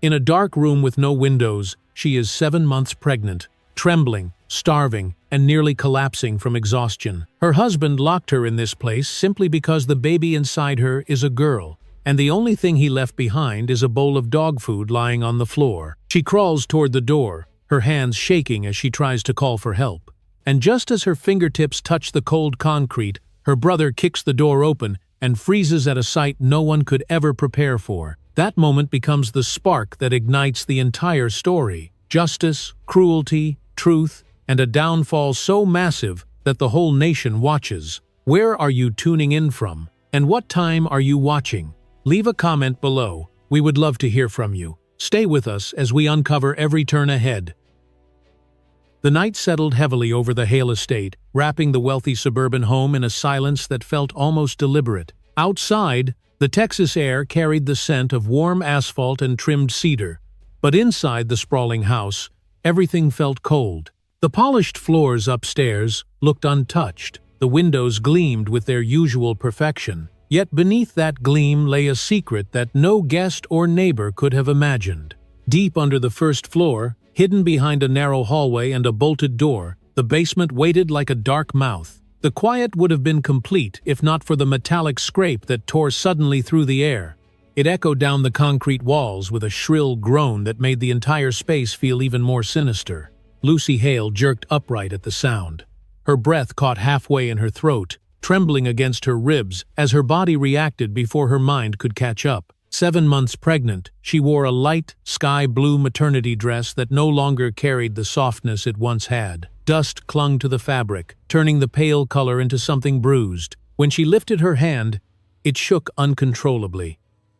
In a dark room with no windows, she is 7 months pregnant, trembling, starving, and nearly collapsing from exhaustion. Her husband locked her in this place simply because the baby inside her is a girl, and the only thing he left behind is a bowl of dog food lying on the floor. She crawls toward the door, her hands shaking as she tries to call for help. And just as her fingertips touch the cold concrete, her brother kicks the door open and freezes at a sight no one could ever prepare for. That moment becomes the spark that ignites the entire story. Justice, cruelty, truth, and a downfall so massive that the whole nation watches. Where are you tuning in from? And what time are you watching? Leave a comment below. We would love to hear from you. Stay with us as we uncover every turn ahead. The night settled heavily over the Hale estate, wrapping the wealthy suburban home in a silence that felt almost deliberate. Outside, the Texas air carried the scent of warm asphalt and trimmed cedar, but inside the sprawling house, everything felt cold. The polished floors upstairs looked untouched. The windows gleamed with their usual perfection. Yet beneath that gleam lay a secret that no guest or neighbor could have imagined. Deep under the first floor, hidden behind a narrow hallway and a bolted door, the basement waited like a dark mouth. The quiet would have been complete if not for the metallic scrape that tore suddenly through the air. It echoed down the concrete walls with a shrill groan that made the entire space feel even more sinister. Lucy Hale jerked upright at the sound. Her breath caught halfway in her throat, trembling against her ribs as her body reacted before her mind could catch up. 7 months pregnant, she wore a light, sky-blue maternity dress that no longer carried the softness it once had. Dust clung to the fabric, turning the pale color into something bruised. When she lifted her hand, it shook uncontrollably.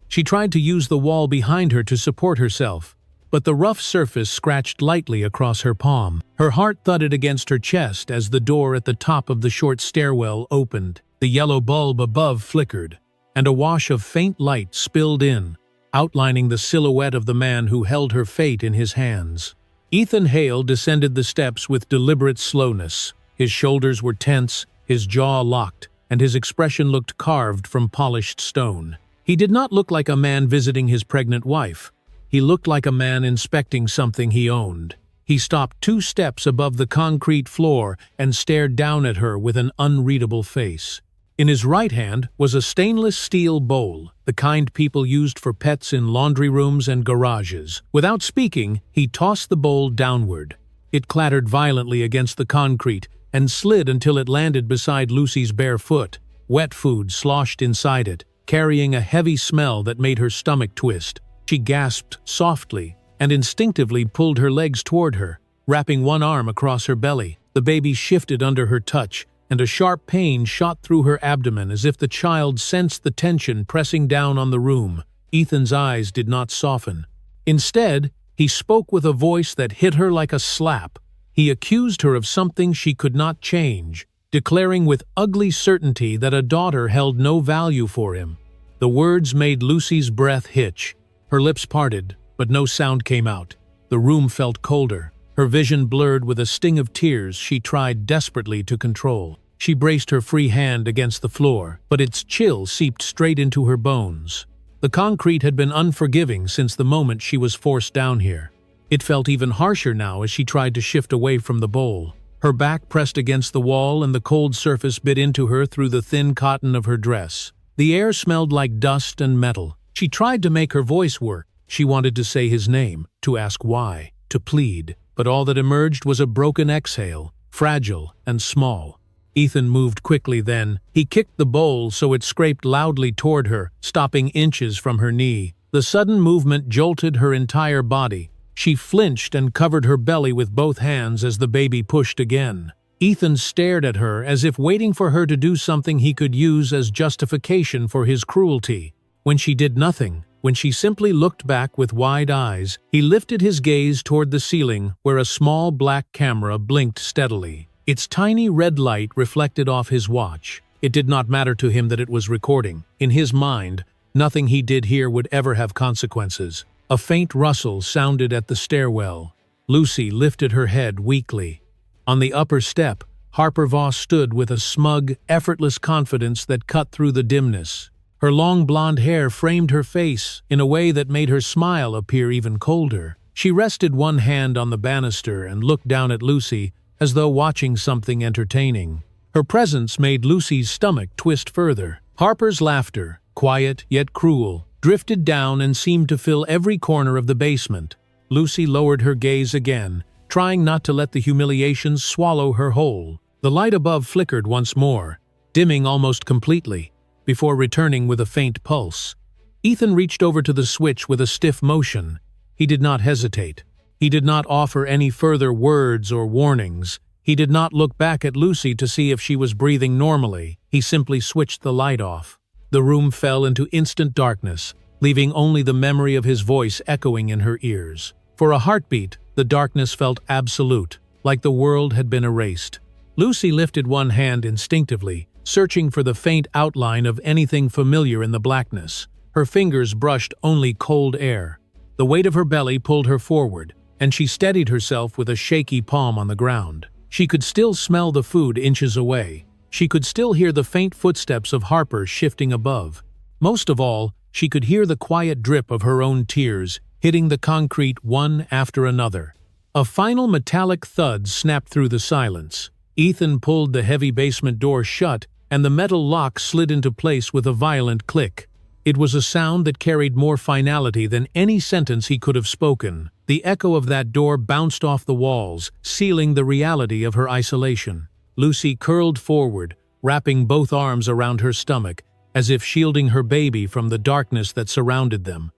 She tried to use the wall behind her to support herself, but the rough surface scratched lightly across her palm. Her heart thudded against her chest as the door at the top of the short stairwell opened. The yellow bulb above flickered, and a wash of faint light spilled in, outlining the silhouette of the man who held her fate in his hands. Ethan Hale descended the steps with deliberate slowness. His shoulders were tense, his jaw locked, and his expression looked carved from polished stone. He did not look like a man visiting his pregnant wife. He looked like a man inspecting something he owned. He stopped 2 steps above the concrete floor and stared down at her with an unreadable face. In his right hand was a stainless steel bowl, the kind people used for pets in laundry rooms and garages. Without speaking, he tossed the bowl downward. It clattered violently against the concrete and slid until it landed beside Lucy's bare foot. Wet food sloshed inside it, carrying a heavy smell that made her stomach twist. She gasped softly and instinctively pulled her legs toward her, wrapping one arm across her belly. The baby shifted under her touch, and a sharp pain shot through her abdomen as if the child sensed the tension pressing down on the room. Ethan's eyes did not soften. Instead, he spoke with a voice that hit her like a slap. He accused her of something she could not change, declaring with ugly certainty that a daughter held no value for him. The words made Lucy's breath hitch. Her lips parted, but no sound came out. The room felt colder. Her vision blurred with a sting of tears she tried desperately to control. She braced her free hand against the floor, but its chill seeped straight into her bones. The concrete had been unforgiving since the moment she was forced down here. It felt even harsher now as she tried to shift away from the bowl. Her back pressed against the wall and the cold surface bit into her through the thin cotton of her dress. The air smelled like dust and metal. She tried to make her voice work. She wanted to say his name, to ask why, to plead, but all that emerged was a broken exhale, fragile and small. Ethan moved quickly then. He kicked the bowl so it scraped loudly toward her, stopping inches from her knee. The sudden movement jolted her entire body. She flinched and covered her belly with both hands as the baby pushed again. Ethan stared at her as if waiting for her to do something he could use as justification for his cruelty. When she did nothing, when she simply looked back with wide eyes, he lifted his gaze toward the ceiling where a small black camera blinked steadily. Its tiny red light reflected off his watch. It did not matter to him that it was recording. In his mind, nothing he did here would ever have consequences. A faint rustle sounded at the stairwell. Lucy lifted her head weakly. On the upper step, Harper Voss stood with a smug, effortless confidence that cut through the dimness. Her long blonde hair framed her face in a way that made her smile appear even colder. She rested one hand on the banister and looked down at Lucy as though watching something entertaining. Her presence made Lucy's stomach twist further. Harper's laughter, quiet yet cruel, drifted down and seemed to fill every corner of the basement. Lucy lowered her gaze again, trying not to let the humiliation swallow her whole. The light above flickered once more, dimming almost completely, before returning with a faint pulse. Ethan reached over to the switch with a stiff motion. He did not hesitate. He did not offer any further words or warnings. He did not look back at Lucy to see if she was breathing normally. He simply switched the light off. The room fell into instant darkness, leaving only the memory of his voice echoing in her ears. For a heartbeat, the darkness felt absolute, like the world had been erased. Lucy lifted one hand instinctively, searching for the faint outline of anything familiar in the blackness. Her fingers brushed only cold air. The weight of her belly pulled her forward, and she steadied herself with a shaky palm on the ground. She could still smell the food inches away. She could still hear the faint footsteps of Harper shifting above. Most of all, she could hear the quiet drip of her own tears, hitting the concrete one after another. A final metallic thud snapped through the silence. Ethan pulled the heavy basement door shut, and the metal lock slid into place with a violent click. It was a sound that carried more finality than any sentence he could have spoken. The echo of that door bounced off the walls, sealing the reality of her isolation. Lucy curled forward, wrapping both arms around her stomach, as if shielding her baby from the darkness that surrounded them.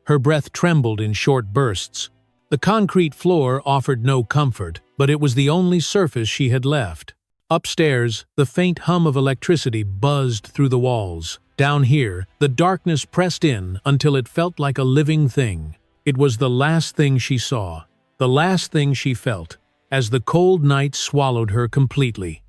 Her breath trembled in short bursts. The concrete floor offered no comfort, but it was the only surface she had left. Upstairs, the faint hum of electricity buzzed through the walls. Down here, the darkness pressed in until it felt like a living thing. It was the last thing she saw, the last thing she felt, as the cold night swallowed her completely.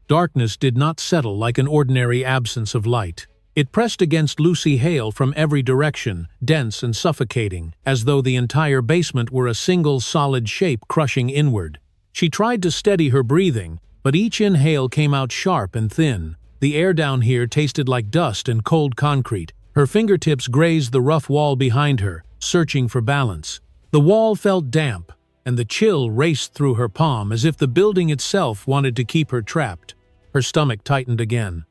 Darkness did not settle like an ordinary absence of light. It pressed against Lucy Hale from every direction, dense and suffocating, as though the entire basement were a single solid shape crushing inward. She tried to steady her breathing, but each inhale came out sharp and thin. The air down here tasted like dust and cold concrete. Her fingertips grazed the rough wall behind her, searching for balance. The wall felt damp, and the chill raced through her palm as if the building itself wanted to keep her trapped. Her stomach tightened again.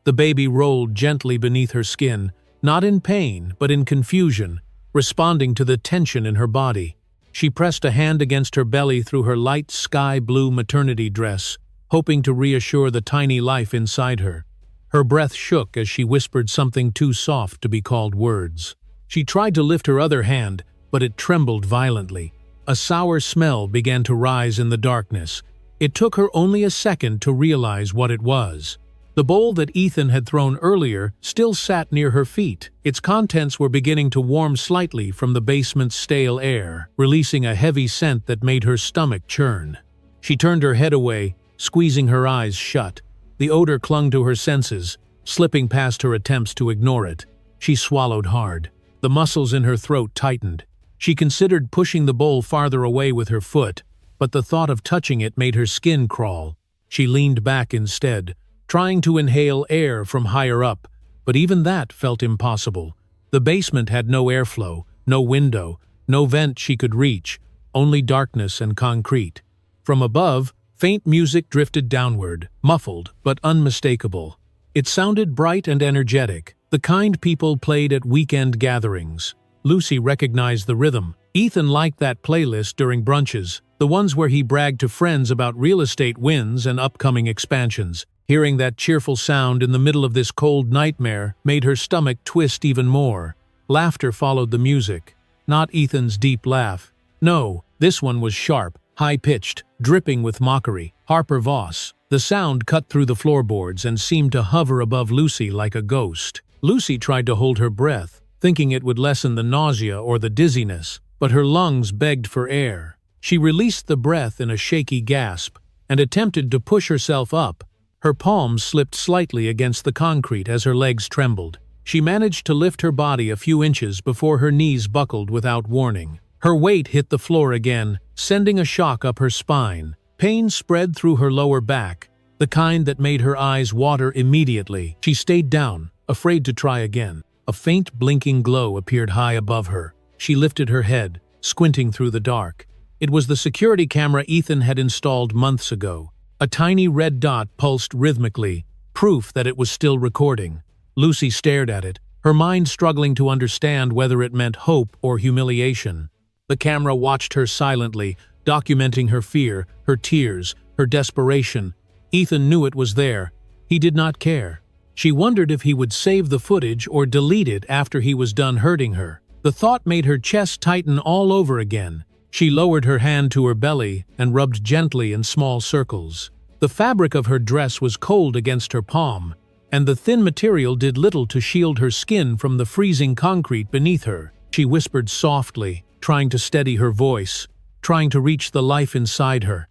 The baby rolled gently beneath her skin, not in pain, but in confusion, responding to the tension in her body. She pressed a hand against her belly through her light sky-blue maternity dress, hoping to reassure the tiny life inside her. Her breath shook as she whispered something too soft to be called words. She tried to lift her other hand, but it trembled violently. A sour smell began to rise in the darkness. It took her only a second to realize what it was. The bowl that Ethan had thrown earlier still sat near her feet. Its contents were beginning to warm slightly from the basement's stale air, releasing a heavy scent that made her stomach churn. She turned her head away, squeezing her eyes shut. The odor clung to her senses, slipping past her attempts to ignore it. She swallowed hard. The muscles in her throat tightened. She considered pushing the bowl farther away with her foot, but the thought of touching it made her skin crawl. She leaned back instead, trying to inhale air from higher up, but even that felt impossible. The basement had no airflow, no window, no vent she could reach, only darkness and concrete. From above, faint music drifted downward, muffled but unmistakable. It sounded bright and energetic, the kind people played at weekend gatherings. Lucy recognized the rhythm. Ethan liked that playlist during brunches, the ones where he bragged to friends about real estate wins and upcoming expansions. Hearing that cheerful sound in the middle of this cold nightmare made her stomach twist even more. Laughter followed the music. Not Ethan's deep laugh. No, this one was sharp, high-pitched, dripping with mockery. Harper Voss. The sound cut through the floorboards and seemed to hover above Lucy like a ghost. Lucy tried to hold her breath, thinking it would lessen the nausea or the dizziness, but her lungs begged for air. She released the breath in a shaky gasp and attempted to push herself up. Her palms slipped slightly against the concrete as her legs trembled. She managed to lift her body a few inches before her knees buckled without warning. Her weight hit the floor again, sending a shock up her spine. Pain spread through her lower back, the kind that made her eyes water immediately. She stayed down, afraid to try again. A faint blinking glow appeared high above her. She lifted her head, squinting through the dark. It was the security camera Ethan had installed months ago. A tiny red dot pulsed rhythmically, proof that it was still recording. Lucy stared at it, her mind struggling to understand whether it meant hope or humiliation. The camera watched her silently, documenting her fear, her tears, her desperation. Ethan knew it was there. He did not care. She wondered if he would save the footage or delete it after he was done hurting her. The thought made her chest tighten all over again. She lowered her hand to her belly and rubbed gently in small circles. The fabric of her dress was cold against her palm, and the thin material did little to shield her skin from the freezing concrete beneath her. She whispered softly, trying to steady her voice, trying to reach the life inside her.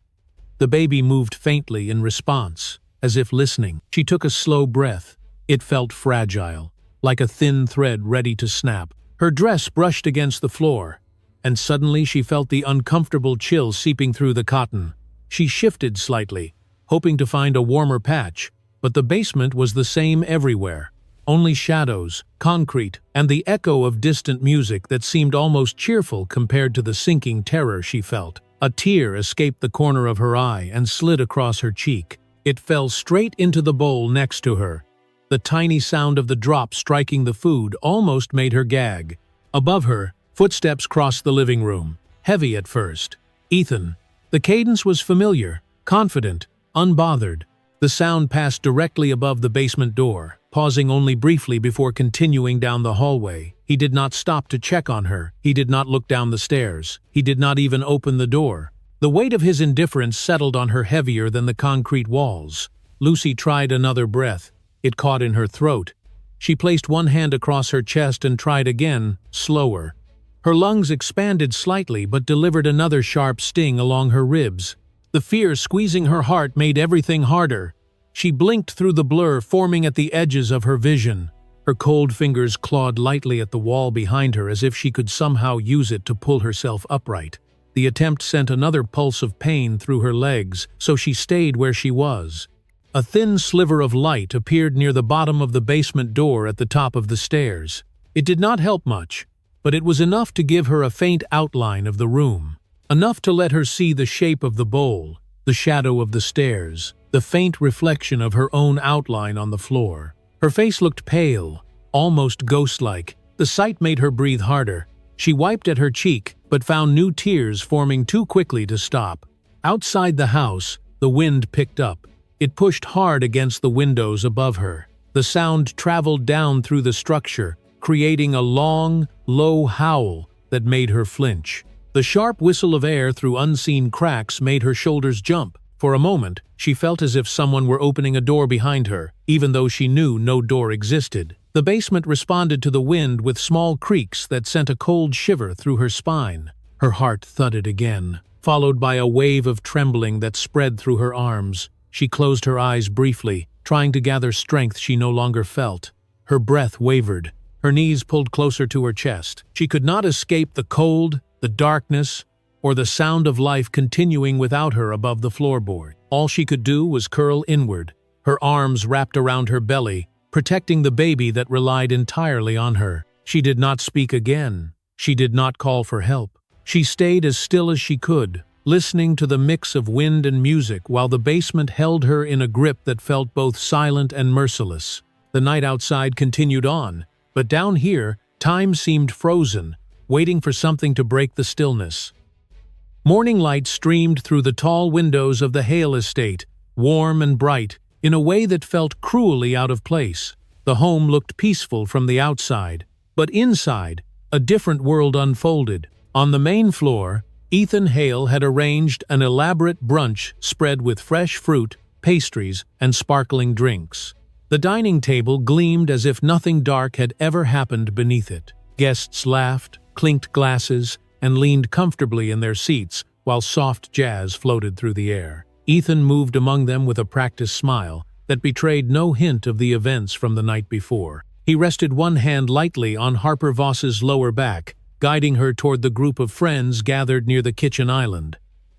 The baby moved faintly in response, as if listening. She took a slow breath. It felt fragile, like a thin thread ready to snap. Her dress brushed against the floor, and suddenly she felt the uncomfortable chill seeping through the cotton. She shifted slightly, hoping to find a warmer patch, but the basement was the same everywhere. Only shadows, concrete, and the echo of distant music that seemed almost cheerful compared to the sinking terror she felt. A tear escaped the corner of her eye and slid across her cheek. It fell straight into the bowl next to her. The tiny sound of the drop striking the food almost made her gag. Above her, footsteps crossed the living room, heavy at first. Ethan. The cadence was familiar, confident, unbothered. The sound passed directly above the basement door, pausing only briefly before continuing down the hallway. He did not stop to check on her. He did not look down the stairs. He did not even open the door. The weight of his indifference settled on her heavier than the concrete walls. Lucy tried another breath. It caught in her throat. She placed one hand across her chest and tried again, slower. Her lungs expanded slightly but delivered another sharp sting along her ribs. The fear squeezing her heart made everything harder. She blinked through the blur forming at the edges of her vision. Her cold fingers clawed lightly at the wall behind her as if she could somehow use it to pull herself upright. The attempt sent another pulse of pain through her legs, so she stayed where she was. A thin sliver of light appeared near the bottom of the basement door at the top of the stairs. It did not help much, but it was enough to give her a faint outline of the room. Enough to let her see the shape of the bowl, the shadow of the stairs, the faint reflection of her own outline on the floor. Her face looked pale, almost ghost-like. The sight made her breathe harder. She wiped at her cheek, but found new tears forming too quickly to stop. Outside the house, the wind picked up. It pushed hard against the windows above her. The sound traveled down through the structure, creating a long, low howl that made her flinch. The sharp whistle of air through unseen cracks made her shoulders jump. For a moment, she felt as if someone were opening a door behind her, even though she knew no door existed. The basement responded to the wind with small creaks that sent a cold shiver through her spine. Her heart thudded again, followed by a wave of trembling that spread through her arms. She closed her eyes briefly, trying to gather strength she no longer felt. Her breath wavered. Her knees pulled closer to her chest. She could not escape the cold, the darkness, or the sound of life continuing without her above the floorboard. All she could do was curl inward, her arms wrapped around her belly, protecting the baby that relied entirely on her. She did not speak again. She did not call for help. She stayed as still as she could, listening to the mix of wind and music while the basement held her in a grip that felt both silent and merciless. The night outside continued on, but down here, time seemed frozen, waiting for something to break the stillness. Morning light streamed through the tall windows of the Hale estate, warm and bright, in a way that felt cruelly out of place. The home looked peaceful from the outside, but inside, a different world unfolded. On the main floor, Ethan Hale had arranged an elaborate brunch spread with fresh fruit, pastries, and sparkling drinks. The dining table gleamed as if nothing dark had ever happened beneath it. Guests laughed, clinked glasses, and leaned comfortably in their seats while soft jazz floated through the air. Ethan moved among them with a practiced smile that betrayed no hint of the events from the night before. He rested one hand lightly on Harper Voss's lower back, guiding her toward the group of friends gathered near the kitchen island.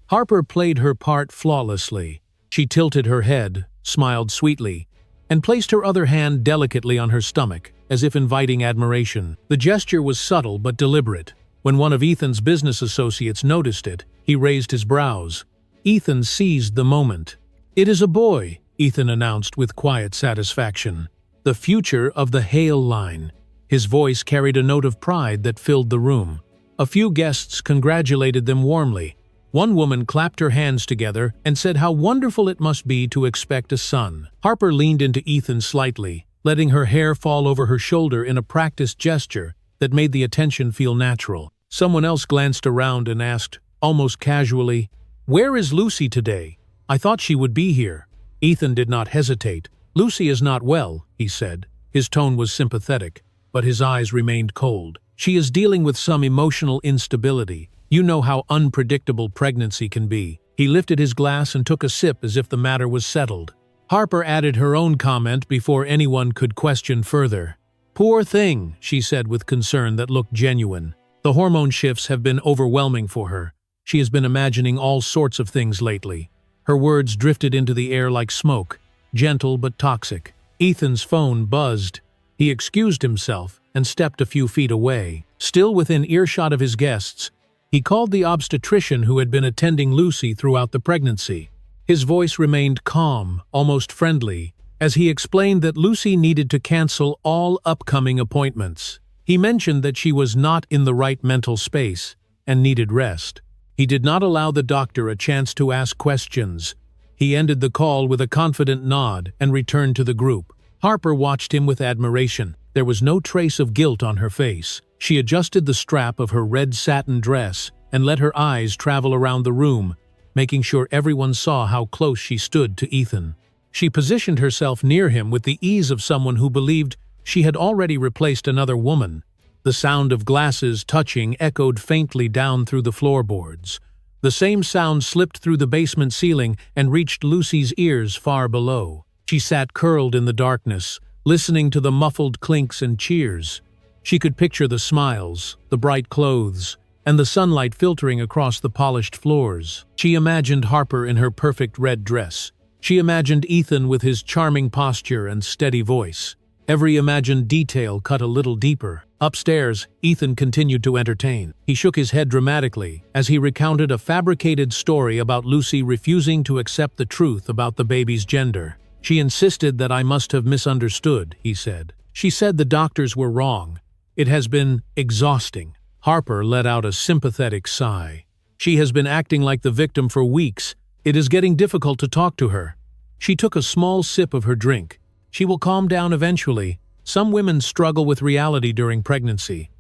Harper played her part flawlessly. She tilted her head, smiled sweetly, and placed her other hand delicately on her stomach, as if inviting admiration. The gesture was subtle but deliberate. When one of Ethan's business associates noticed it, he raised his brows. Ethan seized the moment. "It is a boy," Ethan announced with quiet satisfaction. "The future of the Hale line." His voice carried a note of pride that filled the room. A few guests congratulated them warmly. One woman clapped her hands together and said how wonderful it must be to expect a son. Harper leaned into Ethan slightly, letting her hair fall over her shoulder in a practiced gesture that made the attention feel natural. Someone else glanced around and asked, almost casually, "Where is Lucy today? I thought she would be here." Ethan did not hesitate. "Lucy is not well," he said. His tone was sympathetic, but his eyes remained cold. "She is dealing with some emotional instability. You know how unpredictable pregnancy can be." He lifted his glass and took a sip as if the matter was settled. Harper added her own comment before anyone could question further. "Poor thing," she said with concern that looked genuine. "The hormone shifts have been overwhelming for her. She has been imagining all sorts of things lately." Her words drifted into the air like smoke, gentle but toxic. Ethan's phone buzzed. He excused himself and stepped a few feet away. Still within earshot of his guests, he called the obstetrician who had been attending Lucy throughout the pregnancy. His voice remained calm, almost friendly, as he explained that Lucy needed to cancel all upcoming appointments. He mentioned that she was not in the right mental space and needed rest. He did not allow the doctor a chance to ask questions. He ended the call with a confident nod and returned to the group. Harper watched him with admiration. There was no trace of guilt on her face. She adjusted the strap of her red satin dress and let her eyes travel around the room, making sure everyone saw how close she stood to Ethan. She positioned herself near him with the ease of someone who believed she had already replaced another woman. The sound of glasses touching echoed faintly down through the floorboards. The same sound slipped through the basement ceiling and reached Lucy's ears far below. She sat curled in the darkness, listening to the muffled clinks and cheers. She could picture the smiles, the bright clothes, and the sunlight filtering across the polished floors. She imagined Harper in her perfect red dress. She imagined Ethan with his charming posture and steady voice. Every imagined detail cut a little deeper. Upstairs, Ethan continued to entertain. He shook his head dramatically as he recounted a fabricated story about Lucy refusing to accept the truth about the baby's gender. "She insisted that I must have misunderstood," he said. "She said the doctors were wrong. It has been exhausting." Harper let out a sympathetic sigh. "She has been acting like the victim for weeks. It is getting difficult to talk to her." She took a small sip of her drink. "She will calm down eventually. Some women struggle with reality during pregnancy."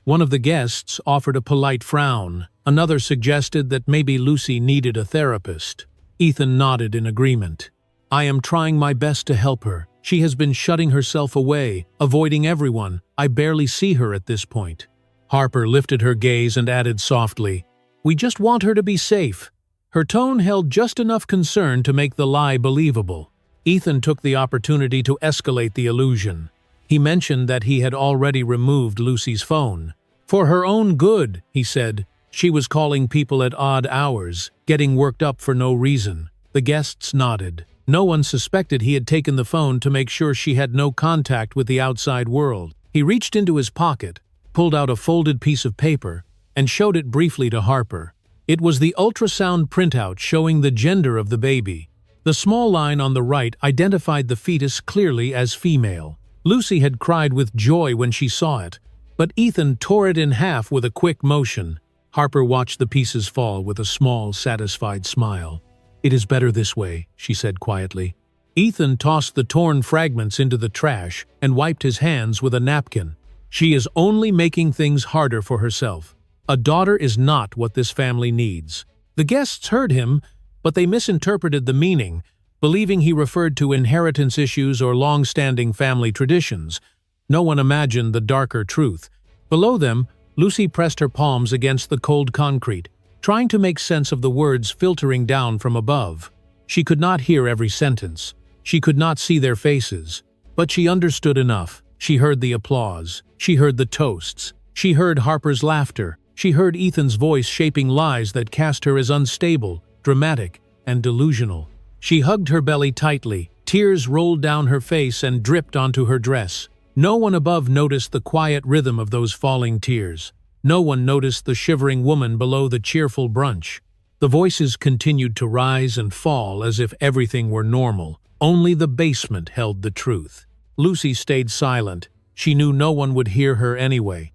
One of the guests offered a polite frown. Another suggested that maybe Lucy needed a therapist. Ethan nodded in agreement. "I am trying my best to help her. She has been shutting herself away, avoiding everyone. I barely see her at this point." Harper lifted her gaze and added softly, "We just want her to be safe." Her tone held just enough concern to make the lie believable. Ethan took the opportunity to escalate the illusion. He mentioned that he had already removed Lucy's phone. "For her own good," he said. "She was calling people at odd hours, getting worked up for no reason." The guests nodded. No one suspected he had taken the phone to make sure she had no contact with the outside world. He reached into his pocket, pulled out a folded piece of paper, and showed it briefly to Harper. It was the ultrasound printout showing the gender of the baby. The small line on the right identified the fetus clearly as female. Lucy had cried with joy when she saw it, but Ethan tore it in half with a quick motion. Harper watched the pieces fall with a small, satisfied smile. "It is better this way," she said quietly. Ethan tossed the torn fragments into the trash and wiped his hands with a napkin. "She is only making things harder for herself. A daughter is not what this family needs." The guests heard him, but they misinterpreted the meaning, believing he referred to inheritance issues or long-standing family traditions. No one imagined the darker truth. Below them, Lucy pressed her palms against the cold concrete, trying to make sense of the words filtering down from above. She could not hear every sentence. She could not see their faces. But she understood enough. She heard the applause. She heard the toasts. She heard Harper's laughter. She heard Ethan's voice shaping lies that cast her as unstable, dramatic, and delusional. She hugged her belly tightly, Tears rolled down her face and dripped onto her dress. No one above noticed the quiet rhythm of those falling tears. No one noticed the shivering woman below the cheerful brunch. The voices continued to rise and fall as if everything were normal. Only the basement held the truth. Lucy stayed silent. She knew no one would hear her anyway.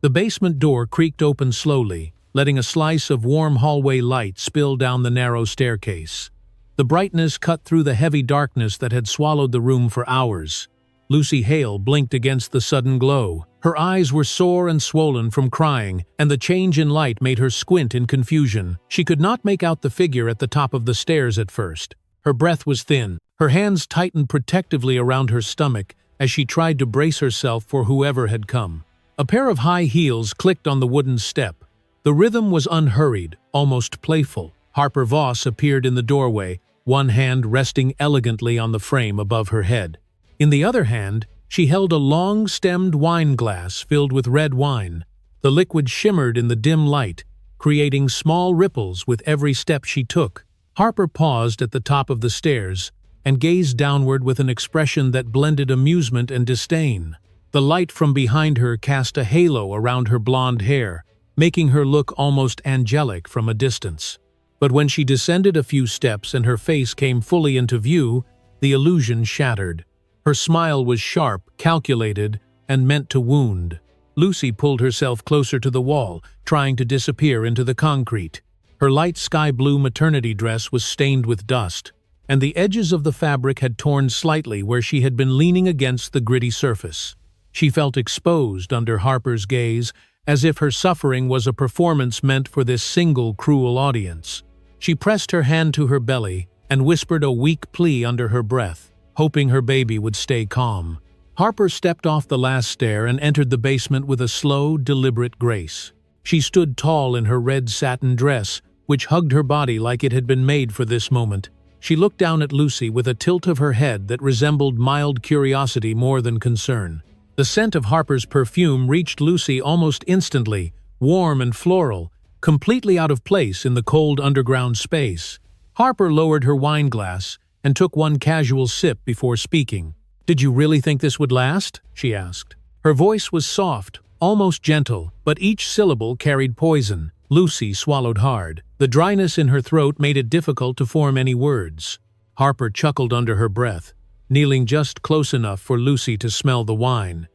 The basement door creaked open slowly, letting a slice of warm hallway light spill down the narrow staircase. The brightness cut through the heavy darkness that had swallowed the room for hours. Lucy Hale blinked against the sudden glow. Her eyes were sore and swollen from crying, and the change in light made her squint in confusion. She could not make out the figure at the top of the stairs at first. Her breath was thin. Her hands tightened protectively around her stomach as she tried to brace herself for whoever had come. A pair of high heels clicked on the wooden step. The rhythm was unhurried, almost playful. Harper Voss appeared in the doorway, one hand resting elegantly on the frame above her head. In the other hand, she held a long-stemmed wine glass filled with red wine. The liquid shimmered in the dim light, creating small ripples with every step she took. Harper paused at the top of the stairs and gazed downward with an expression that blended amusement and disdain. The light from behind her cast a halo around her blonde hair, making her look almost angelic from a distance. But when she descended a few steps and her face came fully into view, the illusion shattered. Her smile was sharp, calculated, and meant to wound. Lucy pulled herself closer to the wall, trying to disappear into the concrete. Her light sky-blue maternity dress was stained with dust, and the edges of the fabric had torn slightly where she had been leaning against the gritty surface. She felt exposed under Harper's gaze, as if her suffering was a performance meant for this single cruel audience. She pressed her hand to her belly and whispered a weak plea under her breath, hoping her baby would stay calm. Harper stepped off the last stair and entered the basement with a slow, deliberate grace. She stood tall in her red satin dress, which hugged her body like it had been made for this moment. She looked down at Lucy with a tilt of her head that resembled mild curiosity more than concern. The scent of Harper's perfume reached Lucy almost instantly, warm and floral, completely out of place in the cold underground space. Harper lowered her wine glass and took one casual sip before speaking. "Did you really think this would last?" she asked. Her voice was soft, almost gentle, but each syllable carried poison. Lucy swallowed hard. The dryness in her throat made it difficult to form any words. Harper chuckled under her breath, kneeling just close enough for Lucy to smell the wine.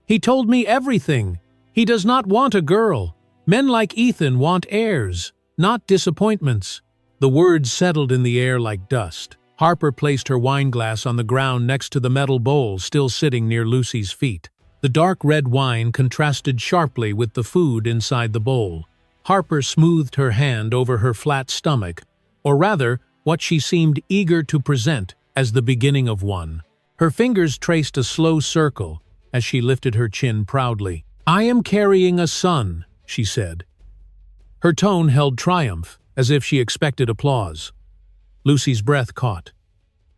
"He told me everything. He does not want a girl. Men like Ethan want heirs, not disappointments." The words settled in the air like dust. Harper placed her wine glass on the ground next to the metal bowl still sitting near Lucy's feet. The dark red wine contrasted sharply with the food inside the bowl. Harper smoothed her hand over her flat stomach, or rather, what she seemed eager to present as the beginning of one. Her fingers traced a slow circle as she lifted her chin proudly. "I am carrying a son," she said. Her tone held triumph, as if she expected applause. Lucy's breath caught.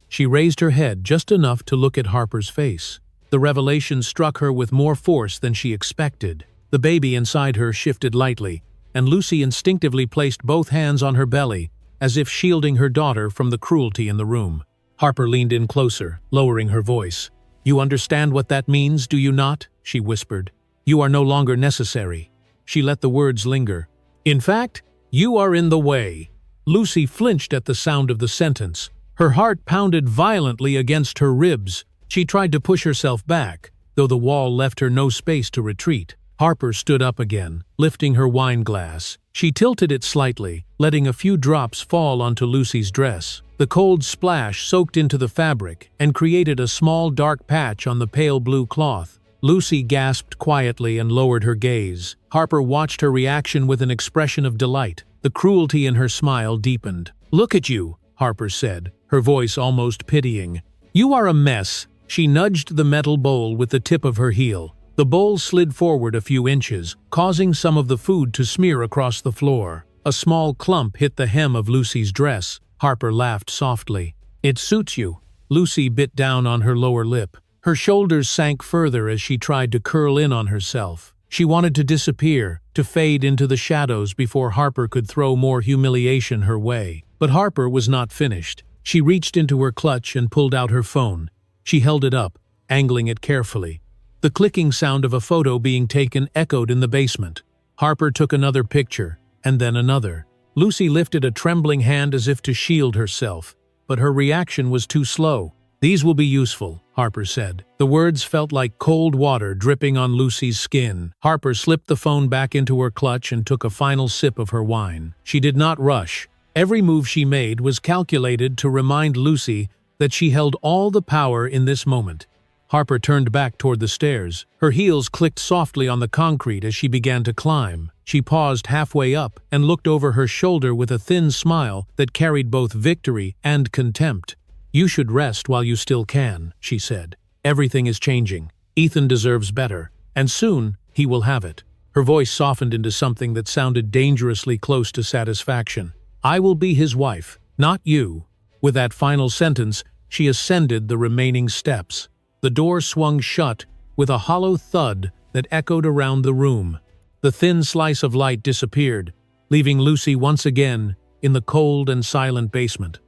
She raised her head just enough to look at Harper's face. The revelation struck her with more force than she expected. The baby inside her shifted lightly, and Lucy instinctively placed both hands on her belly, as if shielding her daughter from the cruelty in the room. Harper leaned in closer, lowering her voice. "You understand what that means, do you not?" she whispered. "You are no longer necessary." She let the words linger. "In fact, you are in the way." Lucy flinched at the sound of the sentence. Her heart pounded violently against her ribs. She tried to push herself back, though the wall left her no space to retreat. Harper stood up again, lifting her wine glass. She tilted it slightly, letting a few drops fall onto Lucy's dress. The cold splash soaked into the fabric and created a small dark patch on the pale blue cloth. Lucy gasped quietly and lowered her gaze. Harper watched her reaction with an expression of delight. The cruelty in her smile deepened. "Look at you," Harper said, her voice almost pitying. "You are a mess." She nudged the metal bowl with the tip of her heel. The bowl slid forward a few inches, causing some of the food to smear across the floor. A small clump hit the hem of Lucy's dress. Harper laughed softly. "It suits you." Lucy bit down on her lower lip. Her shoulders sank further as she tried to curl in on herself. She wanted to disappear, to fade into the shadows before Harper could throw more humiliation her way. But Harper was not finished. She reached into her clutch and pulled out her phone. She held it up, angling it carefully. The clicking sound of a photo being taken echoed in the basement. Harper took another picture, and then another. Lucy lifted a trembling hand as if to shield herself, but her reaction was too slow. "These will be useful," Harper said. The words felt like cold water dripping on Lucy's skin. Harper slipped the phone back into her clutch and took a final sip of her wine. She did not rush. Every move she made was calculated to remind Lucy that she held all the power in this moment. Harper turned back toward the stairs. Her heels clicked softly on the concrete as she began to climb. She paused halfway up and looked over her shoulder with a thin smile that carried both victory and contempt. "You should rest while you still can," she said. "Everything is changing. Ethan deserves better, and soon he will have it." Her voice softened into something that sounded dangerously close to satisfaction. "I will be his wife, not you." With that final sentence, she ascended the remaining steps. The door swung shut with a hollow thud that echoed around the room. The thin slice of light disappeared, leaving Lucy once again in the cold and silent basement.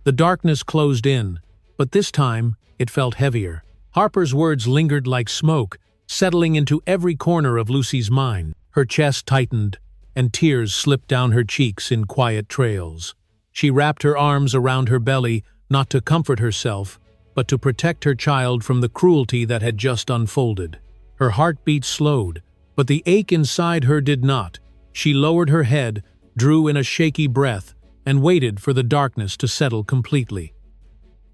The darkness closed in, but this time it felt heavier. Harper's words lingered like smoke, settling into every corner of Lucy's mind. Her chest tightened, and tears slipped down her cheeks in quiet trails. She wrapped her arms around her belly, not to comfort herself, but to protect her child from the cruelty that had just unfolded. Her heartbeat slowed, but the ache inside her did not. She lowered her head, drew in a shaky breath, and waited for the darkness to settle completely.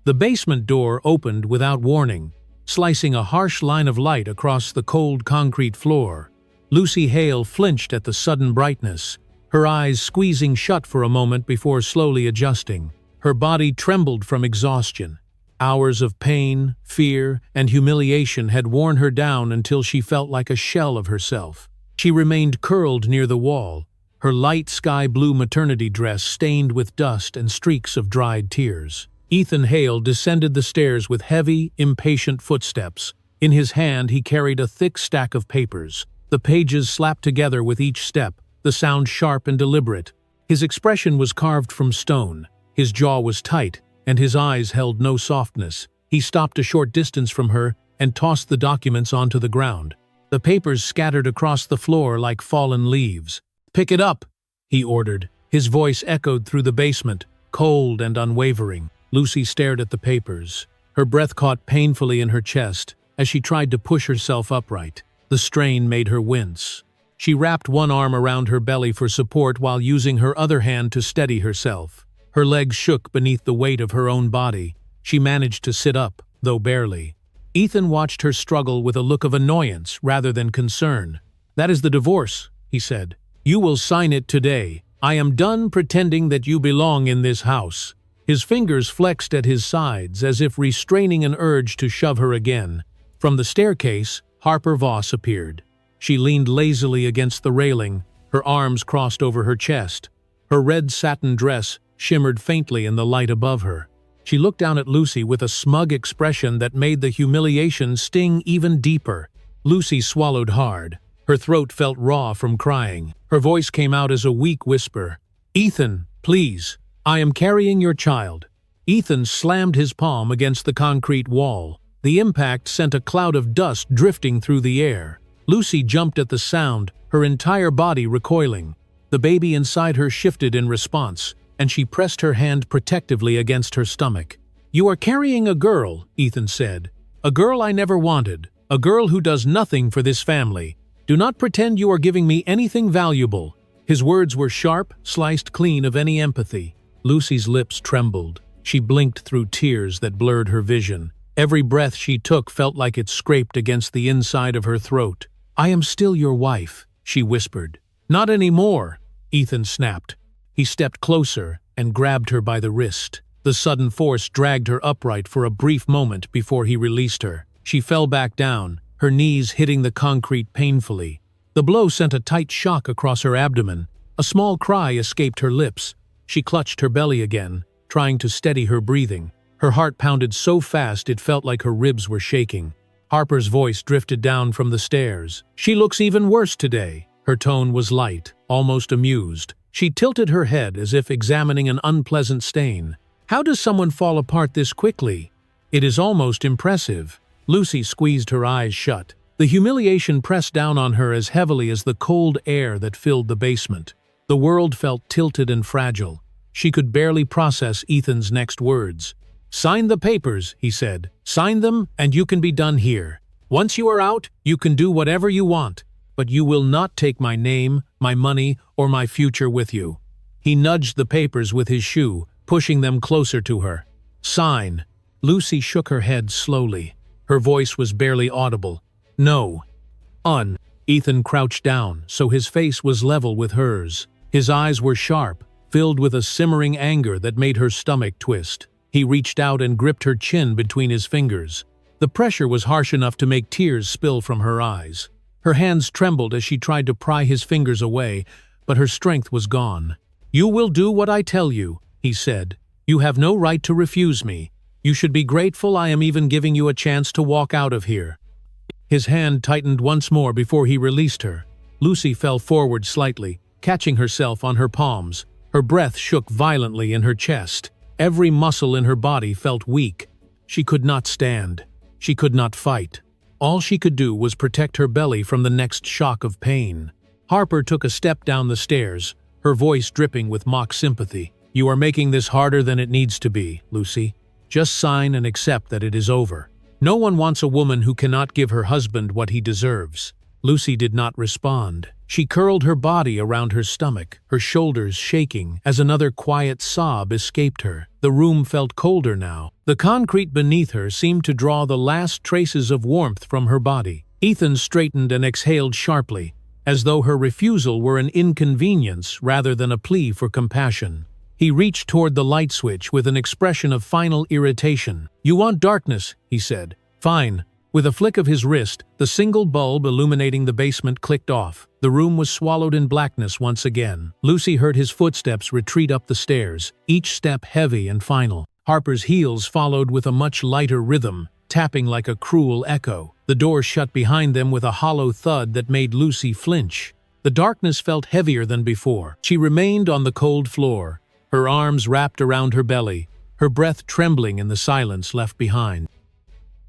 The basement door opened without warning, slicing a harsh line of light across the cold concrete floor. Lucy Hale flinched at the sudden brightness, her eyes squeezing shut for a moment before slowly adjusting. Her body trembled from exhaustion. Hours of pain, fear, and humiliation had worn her down until she felt like a shell of herself. She remained curled near the wall, her light sky-blue maternity dress stained with dust and streaks of dried tears. Ethan Hale descended the stairs with heavy, impatient footsteps. In his hand he carried a thick stack of papers. The pages slapped together with each step, the sound sharp and deliberate. His expression was carved from stone. His jaw was tight, and his eyes held no softness. He stopped a short distance from her and tossed the documents onto the ground. The papers scattered across the floor like fallen leaves. "Pick it up," he ordered. His voice echoed through the basement, cold and unwavering. Lucy stared at the papers. Her breath caught painfully in her chest as she tried to push herself upright. The strain made her wince. She wrapped one arm around her belly for support while using her other hand to steady herself. Her legs shook beneath the weight of her own body. She managed to sit up, though barely. Ethan watched her struggle with a look of annoyance rather than concern. "That is the divorce," he said. "You will sign it today. I am done pretending that you belong in this house." His fingers flexed at his sides as if restraining an urge to shove her again. From the staircase, Harper Voss appeared. She leaned lazily against the railing, her arms crossed over her chest. Her red satin dress shimmered faintly in the light above her. She looked down at Lucy with a smug expression that made the humiliation sting even deeper. Lucy swallowed hard. Her throat felt raw from crying. Her voice came out as a weak whisper. "Ethan, please. I am carrying your child." Ethan slammed his palm against the concrete wall. The impact sent a cloud of dust drifting through the air. Lucy jumped at the sound, her entire body recoiling. The baby inside her shifted in response, and she pressed her hand protectively against her stomach. "You are carrying a girl," Ethan said. "A girl I never wanted. A girl who does nothing for this family. Do not pretend you are giving me anything valuable." His words were sharp, sliced clean of any empathy. Lucy's lips trembled. She blinked through tears that blurred her vision. Every breath she took felt like it scraped against the inside of her throat. "I am still your wife," she whispered. "Not anymore," Ethan snapped. He stepped closer and grabbed her by the wrist. The sudden force dragged her upright for a brief moment before he released her. She fell back down, her knees hitting the concrete painfully. The blow sent a tight shock across her abdomen. A small cry escaped her lips. She clutched her belly again, trying to steady her breathing. Her heart pounded so fast it felt like her ribs were shaking. Harper's voice drifted down from the stairs. "She looks even worse today." Her tone was light, almost amused. She tilted her head as if examining an unpleasant stain. How does someone fall apart this quickly? It is almost impressive. Lucy squeezed her eyes shut. The humiliation pressed down on her as heavily as the cold air that filled the basement. The world felt tilted and fragile. She could barely process Ethan's next words. "Sign the papers," he said. "Sign them, and you can be done here. Once you are out, you can do whatever you want, but you will not take my name, my money, or my future with you." He nudged the papers with his shoe, pushing them closer to her. "Sign." Lucy shook her head slowly. Her voice was barely audible. "No." Ethan crouched down, so his face was level with hers. His eyes were sharp, filled with a simmering anger that made her stomach twist. He reached out and gripped her chin between his fingers. The pressure was harsh enough to make tears spill from her eyes. Her hands trembled as she tried to pry his fingers away, but her strength was gone. "You will do what I tell you," he said. "You have no right to refuse me. You should be grateful I am even giving you a chance to walk out of here." His hand tightened once more before he released her. Lucy fell forward slightly, catching herself on her palms. Her breath shook violently in her chest. Every muscle in her body felt weak. She could not stand. She could not fight. All she could do was protect her belly from the next shock of pain. Harper took a step down the stairs, her voice dripping with mock sympathy. "You are making this harder than it needs to be, Lucy. Just sign and accept that it is over. No one wants a woman who cannot give her husband what he deserves." Lucy did not respond. She curled her body around her stomach, her shoulders shaking as another quiet sob escaped her. The room felt colder now. The concrete beneath her seemed to draw the last traces of warmth from her body. Ethan straightened and exhaled sharply, as though her refusal were an inconvenience rather than a plea for compassion. He reached toward the light switch with an expression of final irritation. "You want darkness," he said. "Fine." With a flick of his wrist, the single bulb illuminating the basement clicked off. The room was swallowed in blackness once again. Lucy heard his footsteps retreat up the stairs, each step heavy and final. Harper's heels followed with a much lighter rhythm, tapping like a cruel echo. The door shut behind them with a hollow thud that made Lucy flinch. The darkness felt heavier than before. She remained on the cold floor, her arms wrapped around her belly, her breath trembling in the silence left behind.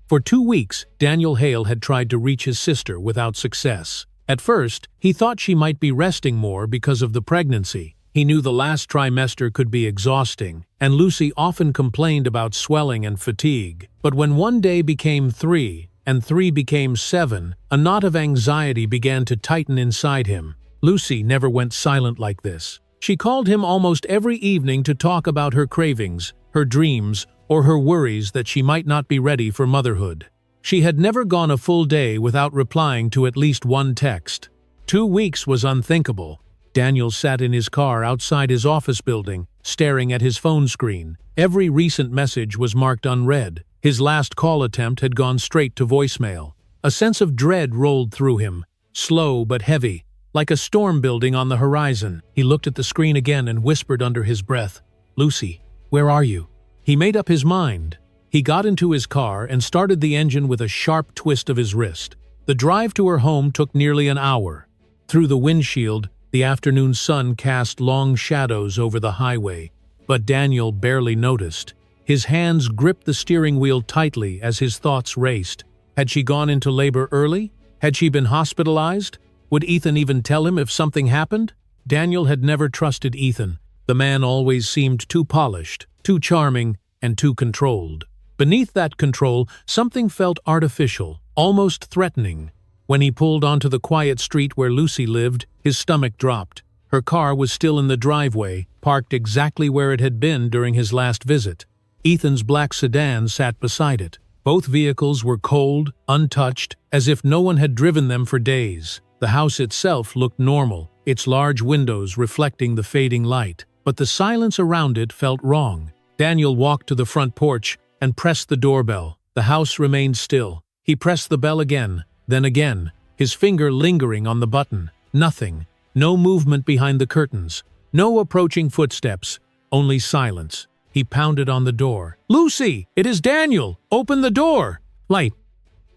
For 2 weeks, Daniel Hale had tried to reach his sister without success. At first, he thought she might be resting more because of the pregnancy. He knew the last trimester could be exhausting, and Lucy often complained about swelling and fatigue. But when one day became 3, and 3 became 7, a knot of anxiety began to tighten inside him. Lucy never went silent like this. She called him almost every evening to talk about her cravings, her dreams, or her worries that she might not be ready for motherhood. She had never gone a full day without replying to at least one text. 2 weeks was unthinkable. Daniel sat in his car outside his office building, staring at his phone screen. Every recent message was marked unread. His last call attempt had gone straight to voicemail. A sense of dread rolled through him, slow but heavy, like a storm building on the horizon. He looked at the screen again and whispered under his breath, "Lucy, where are you?" He made up his mind. He got into his car and started the engine with a sharp twist of his wrist. The drive to her home took nearly an hour. Through the windshield, the afternoon sun cast long shadows over the highway, but Daniel barely noticed. His hands gripped the steering wheel tightly as his thoughts raced. Had she gone into labor early? Had she been hospitalized? Would Ethan even tell him if something happened? Daniel had never trusted Ethan. The man always seemed too polished, too charming, and too controlled. Beneath that control, something felt artificial, almost threatening. When he pulled onto the quiet street where Lucy lived, his stomach dropped. Her car was still in the driveway, parked exactly where it had been during his last visit. Ethan's black sedan sat beside it. Both vehicles were cold, untouched, as if no one had driven them for days. The house itself looked normal, its large windows reflecting the fading light. But the silence around it felt wrong. Daniel walked to the front porch and pressed the doorbell. The house remained still. He pressed the bell again, then again, his finger lingering on the button. Nothing. No movement behind the curtains. No approaching footsteps. Only silence. He pounded on the door. "Lucy, it is Daniel! Open the door!" Light.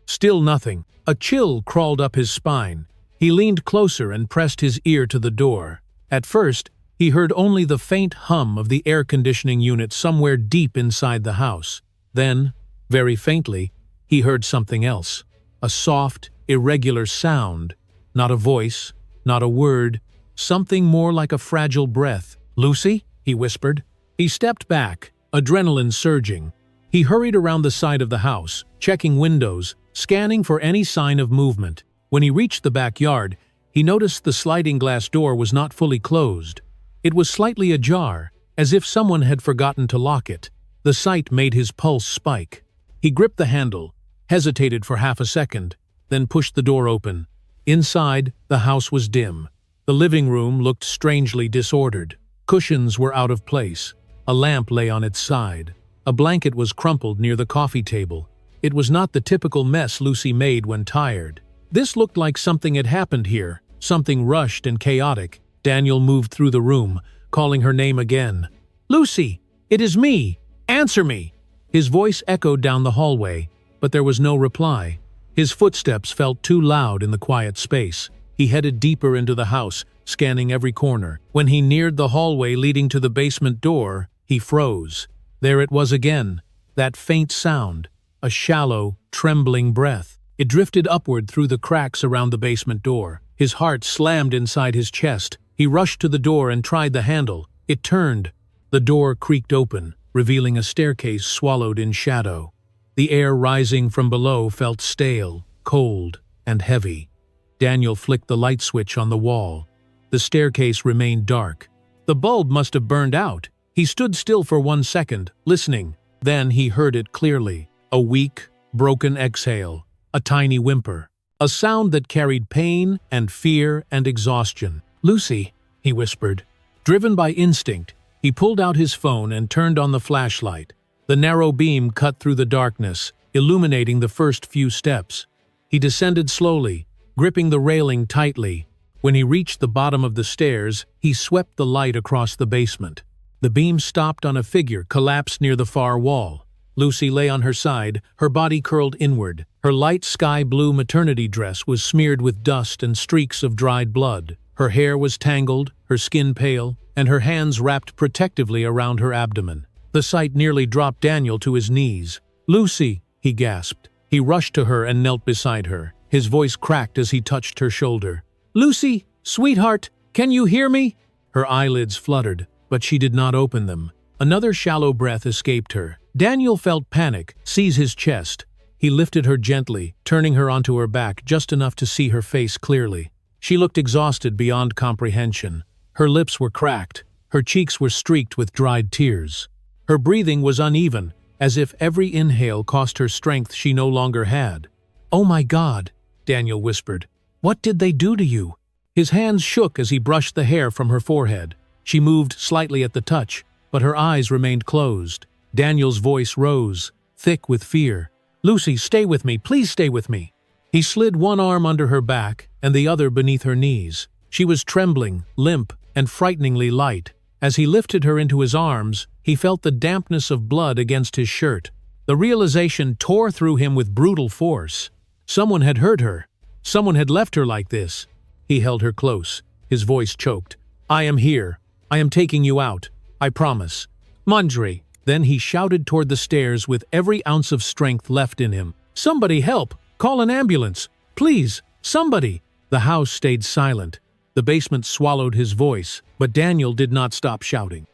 Still nothing. A chill crawled up his spine. He leaned closer and pressed his ear to the door. At first, He heard only the faint hum of the air conditioning unit somewhere deep inside the house. Then, very faintly, he heard something else. A soft, irregular sound. Not a voice, not a word, something more like a fragile breath. "Lucy?" he whispered. He stepped back, adrenaline surging. He hurried around the side of the house, checking windows, scanning for any sign of movement. When he reached the backyard, he noticed the sliding glass door was not fully closed. It was slightly ajar, as if someone had forgotten to lock it. The sight made his pulse spike. He gripped the handle, hesitated for half a second, then pushed the door open. Inside, the house was dim. The living room looked strangely disordered. Cushions were out of place. A lamp lay on its side. A blanket was crumpled near the coffee table. It was not the typical mess Lucy made when tired. This looked like something had happened here, something rushed and chaotic. Daniel moved through the room, calling her name again. "Lucy, it is me! Answer me!" His voice echoed down the hallway, but there was no reply. His footsteps felt too loud in the quiet space. He headed deeper into the house, scanning every corner. When he neared the hallway leading to the basement door, he froze. There it was again, that faint sound, a shallow, trembling breath. It drifted upward through the cracks around the basement door. His heart slammed inside his chest. He rushed to the door and tried the handle. It turned. The door creaked open, revealing a staircase swallowed in shadow. The air rising from below felt stale, cold, and heavy. Daniel flicked the light switch on the wall. The staircase remained dark. The bulb must have burned out. He stood still for 1 second, listening. Then he heard it clearly. A weak, broken exhale. A tiny whimper. A sound that carried pain and fear and exhaustion. "Lucy," he whispered. Driven by instinct, he pulled out his phone and turned on the flashlight. The narrow beam cut through the darkness, illuminating the first few steps. He descended slowly, gripping the railing tightly. When he reached the bottom of the stairs, he swept the light across the basement. The beam stopped on a figure collapsed near the far wall. Lucy lay on her side, her body curled inward. Her light sky-blue maternity dress was smeared with dust and streaks of dried blood. Her hair was tangled, her skin pale, and her hands wrapped protectively around her abdomen. The sight nearly dropped Daniel to his knees. "Lucy!" he gasped. He rushed to her and knelt beside her. His voice cracked as he touched her shoulder. "Lucy, sweetheart, can you hear me?" Her eyelids fluttered, but she did not open them. Another shallow breath escaped her. Daniel felt panic seize his chest. He lifted her gently, turning her onto her back just enough to see her face clearly. She looked exhausted beyond comprehension. Her lips were cracked. Her cheeks were streaked with dried tears. Her breathing was uneven, as if every inhale cost her strength she no longer had. "Oh my God," Daniel whispered. "What did they do to you?" His hands shook as he brushed the hair from her forehead. She moved slightly at the touch, but her eyes remained closed. Daniel's voice rose, thick with fear. "Lucy, stay with me, please stay with me." He slid one arm under her back and the other beneath her knees. She was trembling, limp, and frighteningly light. As he lifted her into his arms, he felt the dampness of blood against his shirt. The realization tore through him with brutal force. Someone had hurt her. Someone had left her like this. He held her close. His voice choked. "I am here. I am taking you out. I promise. Manjri." Then he shouted toward the stairs with every ounce of strength left in him. "Somebody help! Call an ambulance! Please, somebody!" The house stayed silent. The basement swallowed his voice, but Daniel did not stop shouting.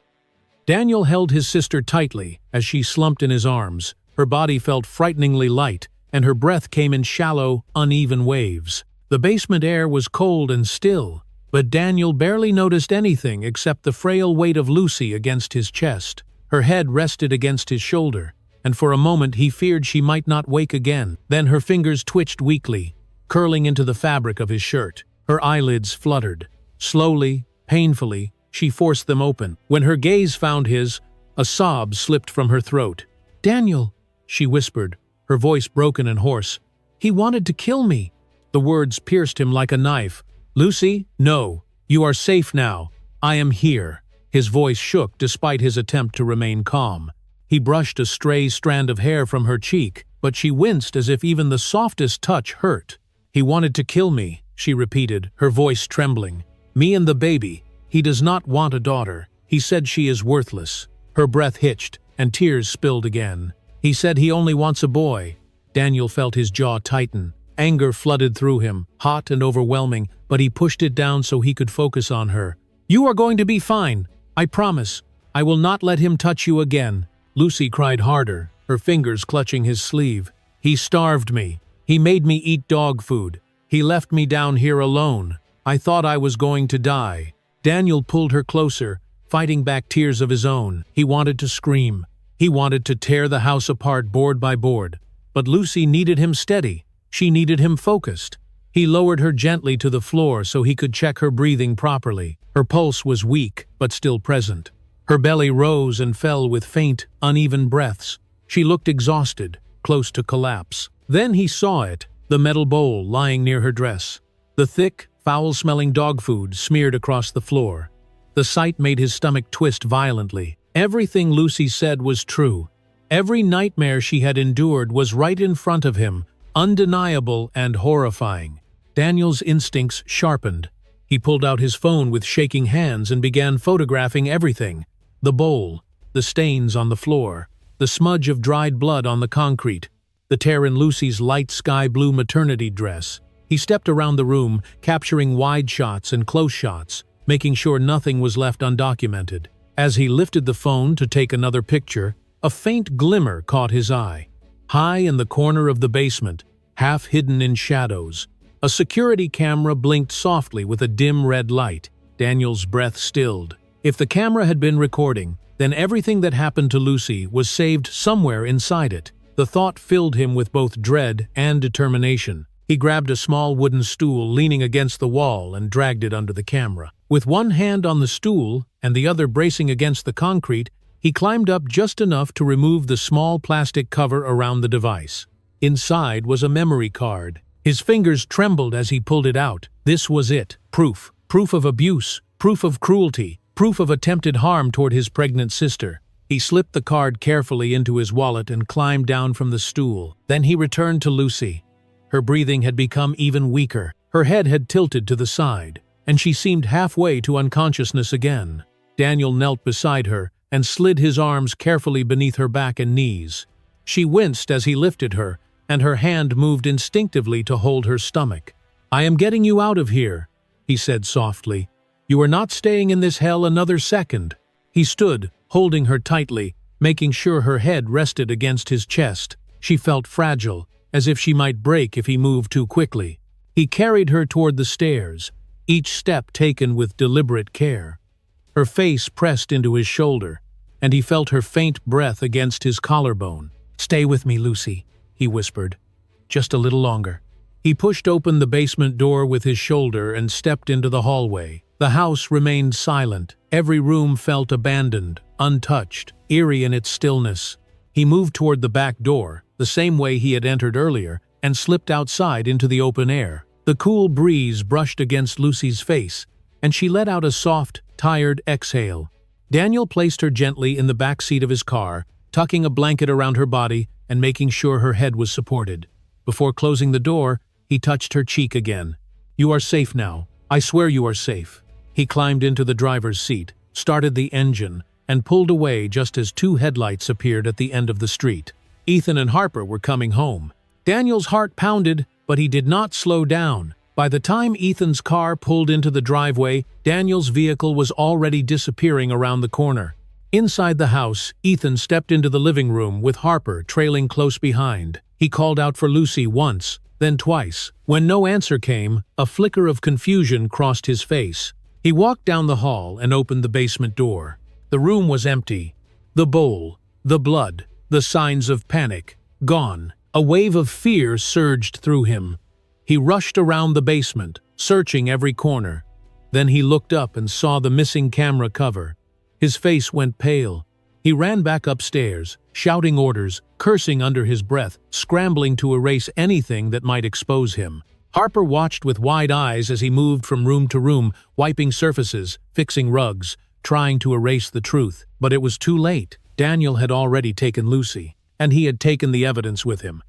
Daniel held his sister tightly as she slumped in his arms. Her body felt frighteningly light, and her breath came in shallow, uneven waves. The basement air was cold and still, but Daniel barely noticed anything except the frail weight of Lucy against his chest. Her head rested against his shoulder, and for a moment he feared she might not wake again. Then her fingers twitched weakly, curling into the fabric of his shirt. Her eyelids fluttered. Slowly, painfully, she forced them open. When her gaze found his, a sob slipped from her throat. "Daniel," she whispered, her voice broken and hoarse. "He wanted to kill me." The words pierced him like a knife. "Lucy, no. You are safe now. I am here." His voice shook despite his attempt to remain calm. He brushed a stray strand of hair from her cheek, but she winced as if even the softest touch hurt. "He wanted to kill me," she repeated, her voice trembling. "Me and the baby. He does not want a daughter. He said she is worthless. Her breath hitched, and tears spilled again. He said he only wants a boy. Daniel felt his jaw tighten. Anger flooded through him, hot and overwhelming, but he pushed it down so he could focus on her. "You are going to be fine. I promise. I will not let him touch you again." Lucy cried harder, her fingers clutching his sleeve. "He starved me. He made me eat dog food. He left me down here alone. I thought I was going to die." Daniel pulled her closer, fighting back tears of his own. He wanted to scream. He wanted to tear the house apart board by board. But Lucy needed him steady. She needed him focused. He lowered her gently to the floor so he could check her breathing properly. Her pulse was weak, but still present. Her belly rose and fell with faint, uneven breaths. She looked exhausted, close to collapse. Then he saw it, the metal bowl lying near her dress. The thick, foul-smelling dog food smeared across the floor. The sight made his stomach twist violently. Everything Lucy said was true. Every nightmare she had endured was right in front of him, undeniable and horrifying. Daniel's instincts sharpened. He pulled out his phone with shaking hands and began photographing everything. The bowl, the stains on the floor, the smudge of dried blood on the concrete, the tear in Lucy's light sky blue maternity dress. He stepped around the room, capturing wide shots and close shots, making sure nothing was left undocumented. As he lifted the phone to take another picture, a faint glimmer caught his eye. High in the corner of the basement, half hidden in shadows, a security camera blinked softly with a dim red light. Daniel's breath stilled. If the camera had been recording, then everything that happened to Lucy was saved somewhere inside it. The thought filled him with both dread and determination. He grabbed a small wooden stool leaning against the wall and dragged it under the camera. With one hand on the stool and the other bracing against the concrete, he climbed up just enough to remove the small plastic cover around the device. Inside was a memory card. His fingers trembled as he pulled it out. This was it. Proof. Proof of abuse. Proof of cruelty. Proof of attempted harm toward his pregnant sister. He slipped the card carefully into his wallet and climbed down from the stool. Then he returned to Lucy. Her breathing had become even weaker. Her head had tilted to the side, and she seemed halfway to unconsciousness again. Daniel knelt beside her and slid his arms carefully beneath her back and knees. She winced as he lifted her, and her hand moved instinctively to hold her stomach. "I am getting you out of here," he said softly. "You are not staying in this hell another second." He stood, holding her tightly, making sure her head rested against his chest. She felt fragile, as if she might break if he moved too quickly. He carried her toward the stairs, each step taken with deliberate care. Her face pressed into his shoulder, and he felt her faint breath against his collarbone. "Stay with me, Lucy," he whispered. "Just a little longer." He pushed open the basement door with his shoulder and stepped into the hallway. The house remained silent. Every room felt abandoned, untouched, eerie in its stillness. He moved toward the back door, the same way he had entered earlier, and slipped outside into the open air. The cool breeze brushed against Lucy's face, and she let out a soft, tired exhale. Daniel placed her gently in the back seat of his car, tucking a blanket around her body and making sure her head was supported. Before closing the door, he touched her cheek again. "You are safe now. I swear you are safe." He climbed into the driver's seat, started the engine, and pulled away just as two headlights appeared at the end of the street. Ethan and Harper were coming home. Daniel's heart pounded, but he did not slow down. By the time Ethan's car pulled into the driveway, Daniel's vehicle was already disappearing around the corner. Inside the house, Ethan stepped into the living room with Harper trailing close behind. He called out for Lucy once, then twice. When no answer came, a flicker of confusion crossed his face. He walked down the hall and opened the basement door. The room was empty. The bowl, the blood, the signs of panic, gone. A wave of fear surged through him. He rushed around the basement, searching every corner. Then he looked up and saw the missing camera cover. His face went pale. He ran back upstairs, shouting orders, cursing under his breath, scrambling to erase anything that might expose him. Harper watched with wide eyes as he moved from room to room, wiping surfaces, fixing rugs, trying to erase the truth. But it was too late. Daniel had already taken Lucy, and he had taken the evidence with him.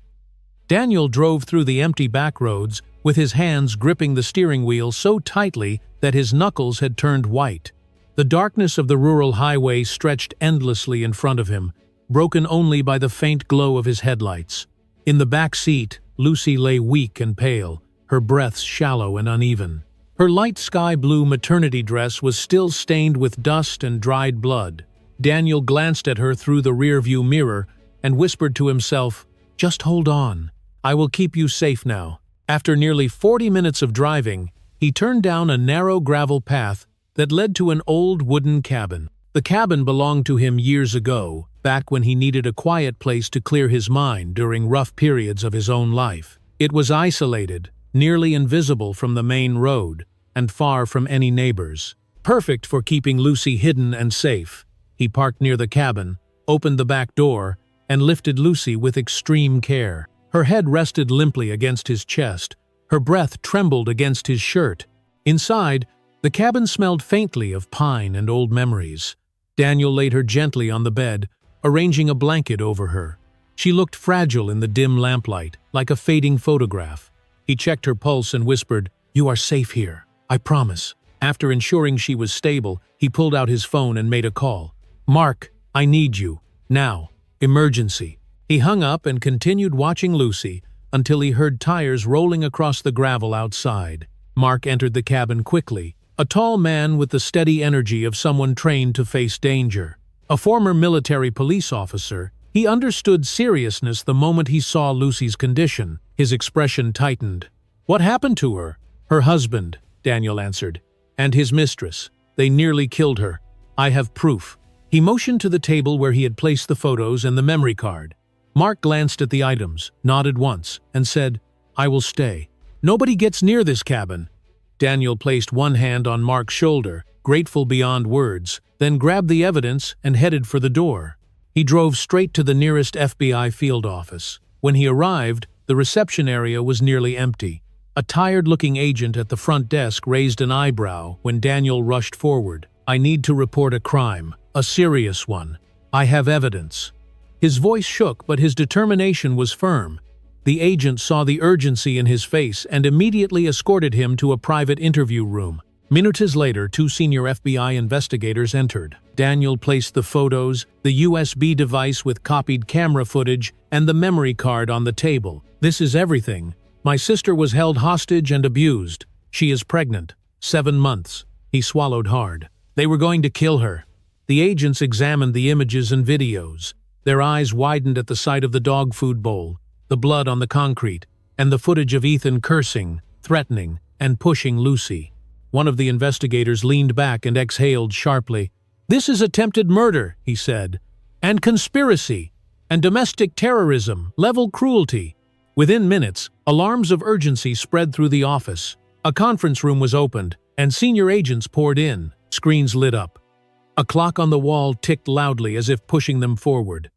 Daniel drove through the empty back roads, with his hands gripping the steering wheel so tightly that his knuckles had turned white. The darkness of the rural highway stretched endlessly in front of him, broken only by the faint glow of his headlights. In the back seat, Lucy lay weak and pale, her breaths shallow and uneven. Her light sky-blue maternity dress was still stained with dust and dried blood. Daniel glanced at her through the rearview mirror and whispered to himself, "Just hold on. I will keep you safe now." After nearly 40 minutes of driving, he turned down a narrow gravel path that led to an old wooden cabin. The cabin belonged to him years ago, back when he needed a quiet place to clear his mind during rough periods of his own life. It was isolated, nearly invisible from the main road, and far from any neighbors. Perfect for keeping Lucy hidden and safe. He parked near the cabin, opened the back door, and lifted Lucy with extreme care. Her head rested limply against his chest. Her breath trembled against his shirt. Inside, the cabin smelled faintly of pine and old memories. Daniel laid her gently on the bed, arranging a blanket over her. She looked fragile in the dim lamplight, like a fading photograph. He checked her pulse and whispered, "You are safe here. I promise." After ensuring she was stable, he pulled out his phone and made a call. "Mark, I need you. Now. Emergency." He hung up and continued watching Lucy until he heard tires rolling across the gravel outside. Mark entered the cabin quickly, a tall man with the steady energy of someone trained to face danger. A former military police officer, he understood seriousness the moment he saw Lucy's condition. His expression tightened. "What happened to her?" "Her husband," Daniel answered. "And his mistress. They nearly killed her. I have proof." He motioned to the table where he had placed the photos and the memory card. Mark glanced at the items, nodded once, and said, "I will stay. Nobody gets near this cabin." Daniel placed one hand on Mark's shoulder, grateful beyond words, then grabbed the evidence and headed for the door. He drove straight to the nearest FBI field office. When he arrived, the reception area was nearly empty. A tired-looking agent at the front desk raised an eyebrow when Daniel rushed forward. "I need to report a crime, a serious one. I have evidence." His voice shook, but his determination was firm. The agent saw the urgency in his face and immediately escorted him to a private interview room. Minutes later, 2 senior FBI investigators entered. Daniel placed the photos, the USB device with copied camera footage, and the memory card on the table. "This is everything. My sister was held hostage and abused. She is pregnant. 7 months." He swallowed hard. They were going to kill her. The agents examined the images and videos. Their eyes widened at the sight of the dog food bowl, the blood on the concrete, and the footage of Ethan cursing, threatening, and pushing Lucy. One of the investigators leaned back and exhaled sharply. "This is attempted murder," he said, "and conspiracy, and domestic terrorism, level cruelty." Within minutes, alarms of urgency spread through the office. A conference room was opened, and senior agents poured in. Screens lit up. A clock on the wall ticked loudly as if pushing them forward.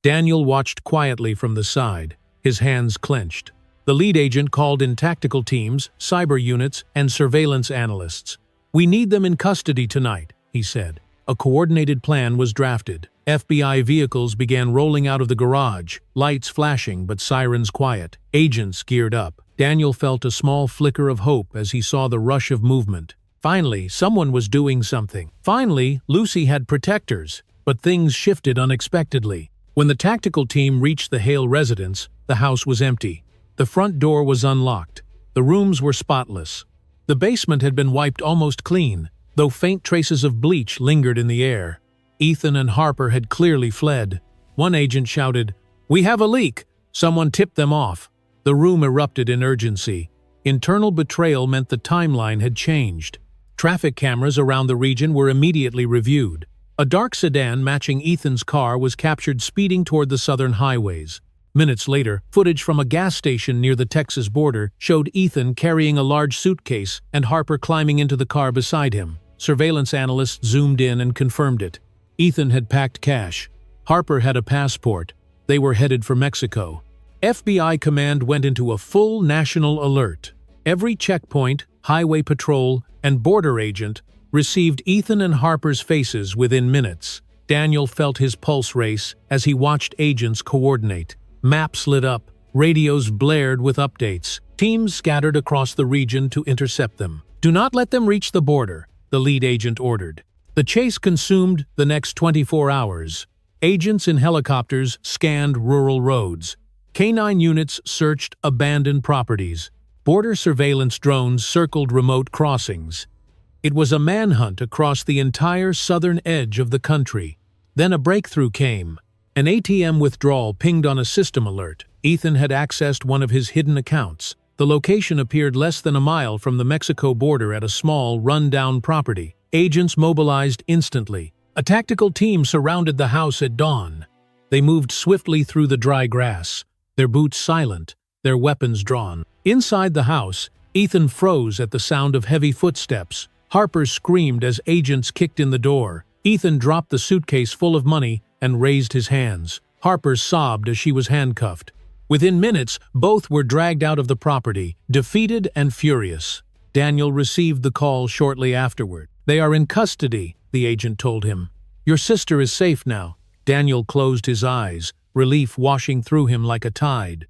Daniel watched quietly from the side, his hands clenched. The lead agent called in tactical teams, cyber units, and surveillance analysts. "We need them in custody tonight," he said. A coordinated plan was drafted. FBI vehicles began rolling out of the garage, lights flashing but sirens quiet. Agents geared up. Daniel felt a small flicker of hope as he saw the rush of movement. Finally, someone was doing something. Finally, Lucy had protectors, but things shifted unexpectedly. When the tactical team reached the Hale residence, the house was empty. The front door was unlocked. The rooms were spotless. The basement had been wiped almost clean, though faint traces of bleach lingered in the air. Ethan and Harper had clearly fled. One agent shouted, "We have a leak!" Someone tipped them off. The room erupted in urgency. Internal betrayal meant the timeline had changed. Traffic cameras around the region were immediately reviewed. A dark sedan matching Ethan's car was captured speeding toward the southern highways. Minutes later, footage from a gas station near the Texas border showed Ethan carrying a large suitcase and Harper climbing into the car beside him. Surveillance analysts zoomed in and confirmed it. Ethan had packed cash. Harper had a passport. They were headed for Mexico. FBI command went into a full national alert. Every checkpoint, highway patrol, and border agent received Ethan and Harper's faces within minutes. Daniel felt his pulse race as he watched agents coordinate. Maps lit up, radios blared with updates. Teams scattered across the region to intercept them. "Do not let them reach the border. the lead agent ordered. The chase consumed the next 24 hours. Agents in helicopters scanned rural roads. Canine units searched abandoned properties. Border surveillance drones circled remote crossings. It was a manhunt across the entire southern edge of the country. Then a breakthrough came. An ATM withdrawal pinged on a system alert. Ethan had accessed one of his hidden accounts. The location appeared less than a mile from the Mexico border at a small, run-down property. Agents mobilized instantly. A tactical team surrounded the house at dawn. They moved swiftly through the dry grass, their boots silent, their weapons drawn. Inside the house, Ethan froze at the sound of heavy footsteps. Harper screamed as agents kicked in the door. Ethan dropped the suitcase full of money and raised his hands. Harper sobbed as she was handcuffed. Within minutes, both were dragged out of the property, defeated and furious. Daniel received the call shortly afterward. "They are in custody," the agent told him. "Your sister is safe now." Daniel closed his eyes, relief washing through him like a tide.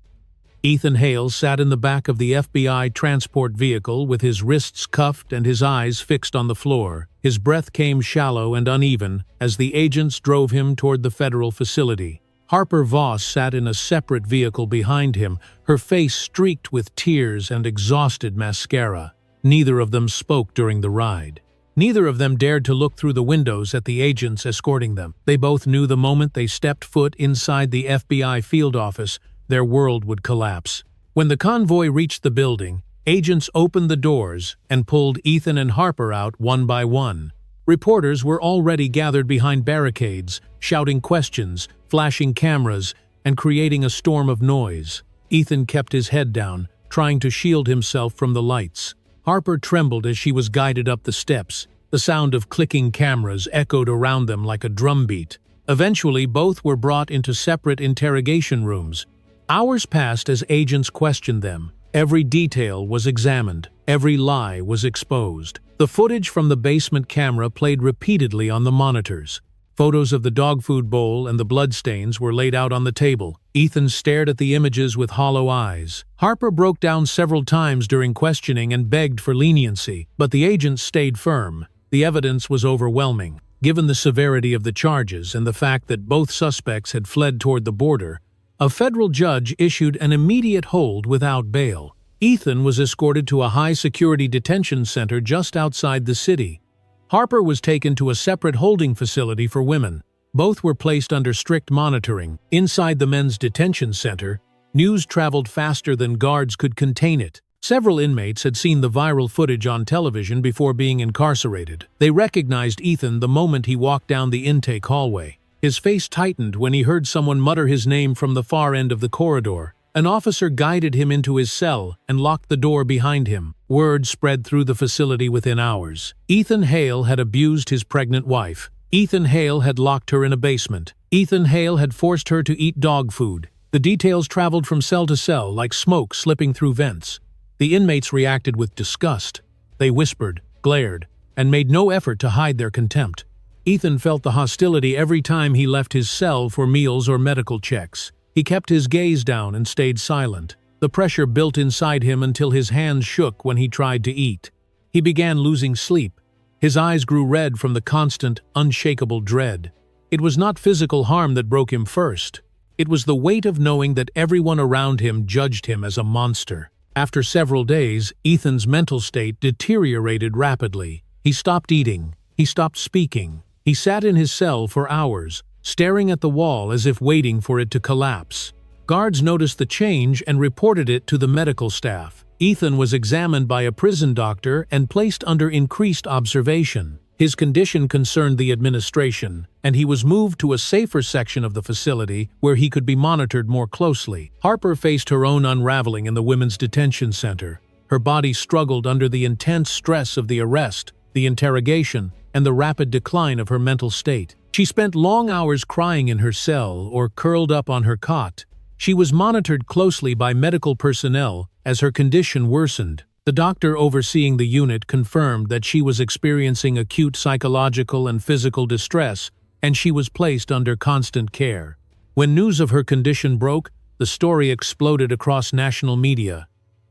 Ethan Hale sat in the back of the FBI transport vehicle with his wrists cuffed and his eyes fixed on the floor. His breath came shallow and uneven as the agents drove him toward the federal facility. Harper Voss sat in a separate vehicle behind him, her face streaked with tears and exhausted mascara. Neither of them spoke during the ride. Neither of them dared to look through the windows at the agents escorting them. They both knew the moment they stepped foot inside the FBI field office, their world would collapse. When the convoy reached the building, agents opened the doors and pulled Ethan and Harper out one by one. Reporters were already gathered behind barricades, shouting questions, flashing cameras, and creating a storm of noise. Ethan kept his head down, trying to shield himself from the lights. Harper trembled as she was guided up the steps. The sound of clicking cameras echoed around them like a drumbeat. Eventually, both were brought into separate interrogation rooms. Hours passed as agents questioned them. Every detail was examined. Every lie was exposed. The footage from the basement camera played repeatedly on the monitors. Photos of the dog food bowl and the bloodstains were laid out on the table. Ethan stared at the images with hollow eyes. Harper broke down several times during questioning and begged for leniency, but the agents stayed firm. The evidence was overwhelming. Given the severity of the charges and the fact that both suspects had fled toward the border, a federal judge issued an immediate hold without bail. Ethan was escorted to a high-security detention center just outside the city. Harper was taken to a separate holding facility for women. Both were placed under strict monitoring. Inside the men's detention center, news traveled faster than guards could contain it. Several inmates had seen the viral footage on television before being incarcerated. They recognized Ethan the moment he walked down the intake hallway. His face tightened when he heard someone mutter his name from the far end of the corridor. An officer guided him into his cell and locked the door behind him. Word spread through the facility within hours. Ethan Hale had abused his pregnant wife. Ethan Hale had locked her in a basement. Ethan Hale had forced her to eat dog food. The details traveled from cell to cell like smoke slipping through vents. The inmates reacted with disgust. They whispered, glared, and made no effort to hide their contempt. Ethan felt the hostility every time he left his cell for meals or medical checks. He kept his gaze down and stayed silent. The pressure built inside him until his hands shook when he tried to eat. He began losing sleep. His eyes grew red from the constant, unshakable dread. It was not physical harm that broke him first. It was the weight of knowing that everyone around him judged him as a monster. After several days, Ethan's mental state deteriorated rapidly. He stopped eating. He stopped speaking. He sat in his cell for hours, staring at the wall as if waiting for it to collapse. Guards noticed the change and reported it to the medical staff. Ethan was examined by a prison doctor and placed under increased observation. His condition concerned the administration, and he was moved to a safer section of the facility where he could be monitored more closely. Harper faced her own unraveling in the women's detention center. Her body struggled under the intense stress of the arrest, the interrogation, and the rapid decline of her mental state. She spent long hours crying in her cell or curled up on her cot. She was monitored closely by medical personnel as her condition worsened. The doctor overseeing the unit confirmed that she was experiencing acute psychological and physical distress, and she was placed under constant care. When news of her condition broke, the story exploded across national media.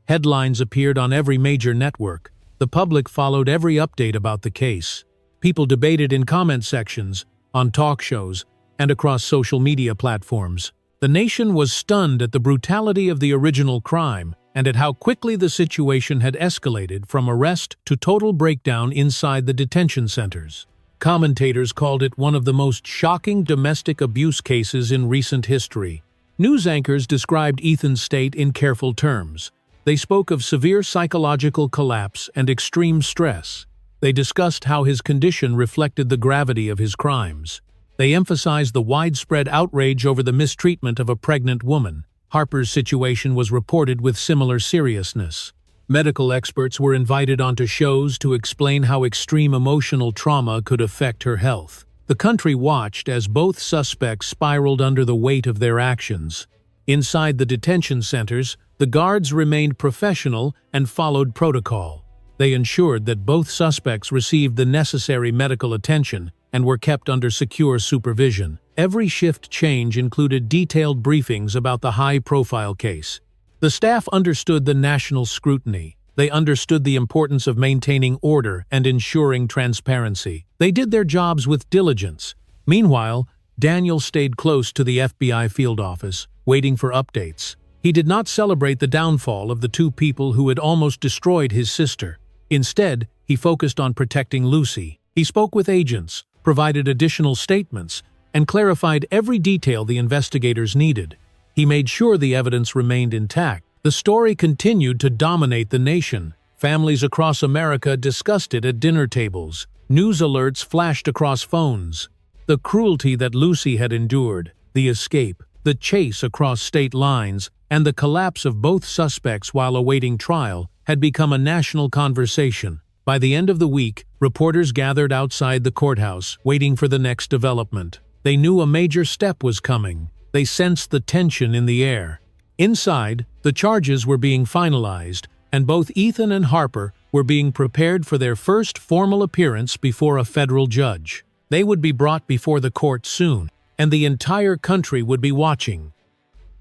Headlines appeared on every major network. The public followed every update about the case. People debated in comment sections, on talk shows, and across social media platforms. The nation was stunned at the brutality of the original crime and at how quickly the situation had escalated from arrest to total breakdown inside the detention centers. Commentators called it one of the most shocking domestic abuse cases in recent history. News anchors described Ethan's state in careful terms. They spoke of severe psychological collapse and extreme stress. They discussed how his condition reflected the gravity of his crimes. They emphasized the widespread outrage over the mistreatment of a pregnant woman. Harper's situation was reported with similar seriousness. Medical experts were invited onto shows to explain how extreme emotional trauma could affect her health. The country watched as both suspects spiraled under the weight of their actions. Inside the detention centers, the guards remained professional and followed protocol. They ensured that both suspects received the necessary medical attention and were kept under secure supervision. Every shift change included detailed briefings about the high-profile case. The staff understood the national scrutiny. They understood the importance of maintaining order and ensuring transparency. They did their jobs with diligence. Meanwhile, Daniel stayed close to the FBI field office, waiting for updates. He did not celebrate the downfall of the two people who had almost destroyed his sister. Instead, he focused on protecting Lucy. He spoke with agents, provided additional statements, and clarified every detail the investigators needed. He made sure the evidence remained intact. The story continued to dominate the nation. Families across America discussed it at dinner tables. News alerts flashed across phones. The cruelty that Lucy had endured, the escape, the chase across state lines, and the collapse of both suspects while awaiting trial had become a national conversation. By the end of the week, reporters gathered outside the courthouse, waiting for the next development. They knew a major step was coming. They sensed the tension in the air. Inside, the charges were being finalized, and both Ethan and Harper were being prepared for their first formal appearance before a federal judge. They would be brought before the court soon, and the entire country would be watching.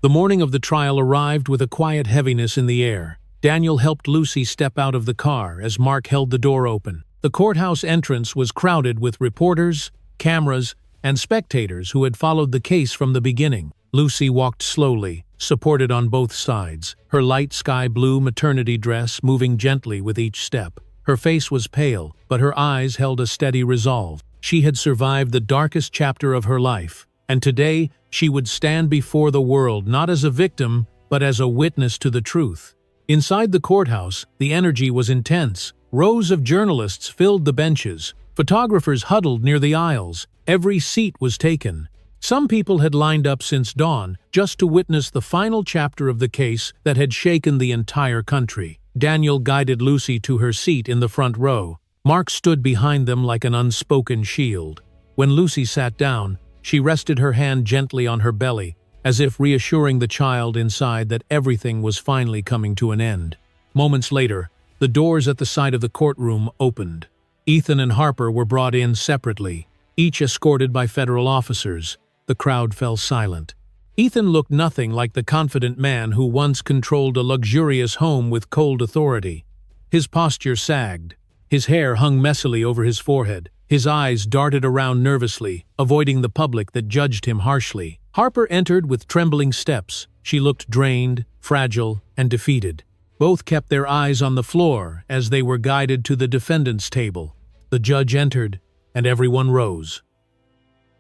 The morning of the trial arrived with a quiet heaviness in the air. Daniel helped Lucy step out of the car as Mark held the door open. The courthouse entrance was crowded with reporters, cameras, and spectators who had followed the case from the beginning. Lucy walked slowly, supported on both sides, her light sky blue maternity dress moving gently with each step. Her face was pale, but her eyes held a steady resolve. She had survived the darkest chapter of her life, and today she would stand before the world not as a victim, but as a witness to the truth. Inside the courthouse, the energy was intense. Rows of journalists filled the benches. Photographers huddled near the aisles. Every seat was taken. Some people had lined up since dawn just to witness the final chapter of the case that had shaken the entire country. Daniel guided Lucy to her seat in the front row. Mark stood behind them like an unspoken shield. When Lucy sat down, she rested her hand gently on her belly, as if reassuring the child inside that everything was finally coming to an end. Moments later, the doors at the side of the courtroom opened. Ethan and Harper were brought in separately, each escorted by federal officers. The crowd fell silent. Ethan looked nothing like the confident man who once controlled a luxurious home with cold authority. His posture sagged. His hair hung messily over his forehead. His eyes darted around nervously, avoiding the public that judged him harshly. Harper entered with trembling steps. She looked drained, fragile, and defeated. Both kept their eyes on the floor as they were guided to the defendant's table. The judge entered, and everyone rose.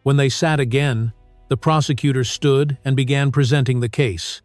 When they sat again, the prosecutor stood and began presenting the case.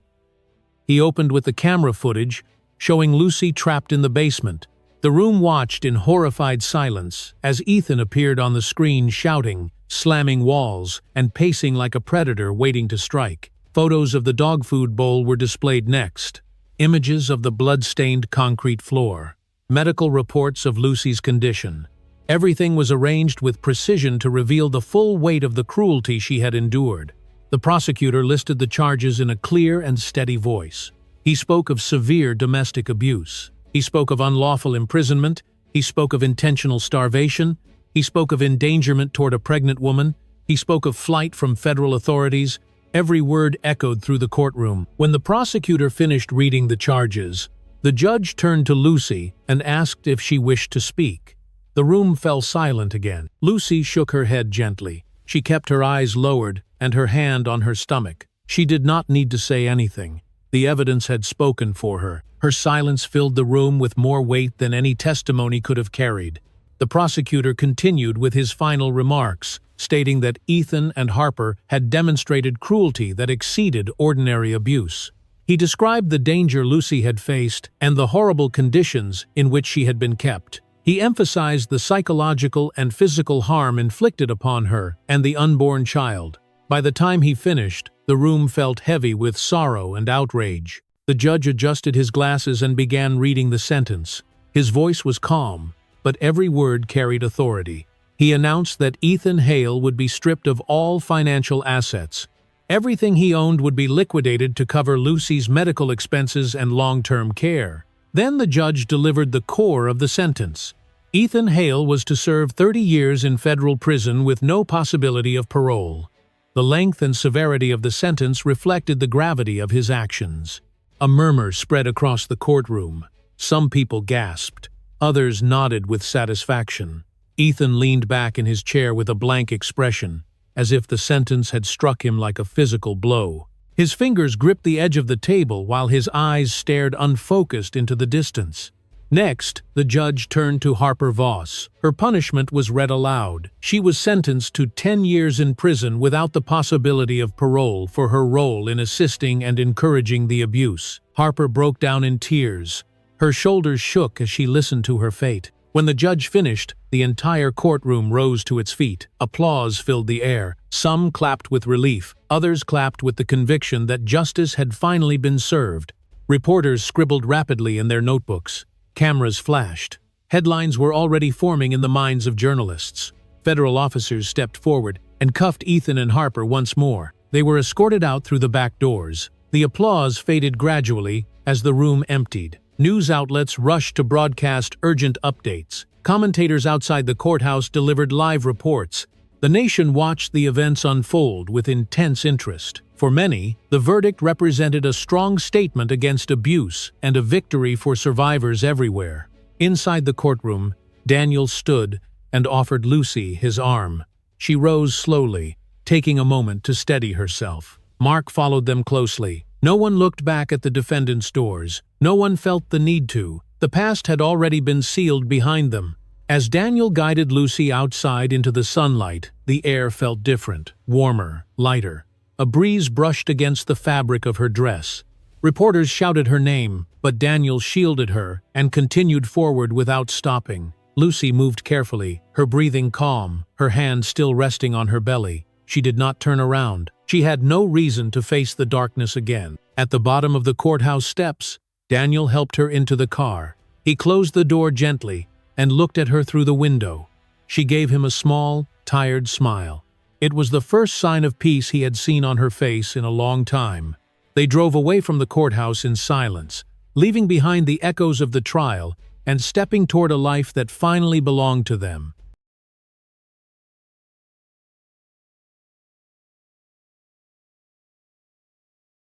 He opened with the camera footage, showing Lucy trapped in the basement. The room watched in horrified silence as Ethan appeared on the screen shouting, slamming walls, and pacing like a predator waiting to strike. Photos of the dog food bowl were displayed next. Images of the blood-stained concrete floor. Medical reports of Lucy's condition. Everything was arranged with precision to reveal the full weight of the cruelty she had endured. The prosecutor listed the charges in a clear and steady voice. He spoke of severe domestic abuse. He spoke of unlawful imprisonment. He spoke of intentional starvation. He spoke of endangerment toward a pregnant woman. He spoke of flight from federal authorities. Every word echoed through the courtroom. When the prosecutor finished reading the charges, The judge turned to Lucy and asked if she wished to speak. The room fell silent again. Lucy shook her head gently. She kept her eyes lowered and her hand on her stomach. She did not need to say anything. The evidence had spoken for her. Her silence filled the room with more weight than any testimony could have carried. The prosecutor continued with his final remarks, stating that Ethan and Harper had demonstrated cruelty that exceeded ordinary abuse. He described the danger Lucy had faced and the horrible conditions in which she had been kept. He emphasized the psychological and physical harm inflicted upon her and the unborn child. By the time he finished, the room felt heavy with sorrow and outrage. The judge adjusted his glasses and began reading the sentence. His voice was calm, but every word carried authority. He announced that Ethan Hale would be stripped of all financial assets. Everything he owned would be liquidated to cover Lucy's medical expenses and long-term care. Then the judge delivered the core of the sentence. Ethan Hale was to serve 30 years in federal prison with no possibility of parole. The length and severity of the sentence reflected the gravity of his actions. A murmur spread across the courtroom. Some people gasped. Others nodded with satisfaction. Ethan leaned back in his chair with a blank expression, as if the sentence had struck him like a physical blow. His fingers gripped the edge of the table while his eyes stared unfocused into the distance. Next, the judge turned to Harper Voss. Her punishment was read aloud. She was sentenced to 10 years in prison without the possibility of parole for her role in assisting and encouraging the abuse. Harper broke down in tears. Her shoulders shook as she listened to her fate. When the judge finished, the entire courtroom rose to its feet. Applause filled the air. Some clapped with relief. Others clapped with the conviction that justice had finally been served. Reporters scribbled rapidly in their notebooks. Cameras flashed. Headlines were already forming in the minds of journalists. Federal officers stepped forward and cuffed Ethan and Harper once more. They were escorted out through the back doors. The applause faded gradually as the room emptied. News outlets rushed to broadcast urgent updates. Commentators outside the courthouse delivered live reports. The nation watched the events unfold with intense interest. For many, the verdict represented a strong statement against abuse and a victory for survivors everywhere. Inside the courtroom, Daniel stood and offered Lucy his arm. She rose slowly, taking a moment to steady herself. Mark followed them closely. No one looked back at the defendant's doors. No one felt the need to. The past had already been sealed behind them. As Daniel guided Lucy outside into the sunlight, the air felt different, warmer, lighter. A breeze brushed against the fabric of her dress. Reporters shouted her name, but Daniel shielded her and continued forward without stopping. Lucy moved carefully, her breathing calm, her hand still resting on her belly. She did not turn around. She had no reason to face the darkness again. At the bottom of the courthouse steps, Daniel helped her into the car. He closed the door gently and looked at her through the window. She gave him a small, tired smile. It was the first sign of peace he had seen on her face in a long time. They drove away from the courthouse in silence, leaving behind the echoes of the trial and stepping toward a life that finally belonged to them.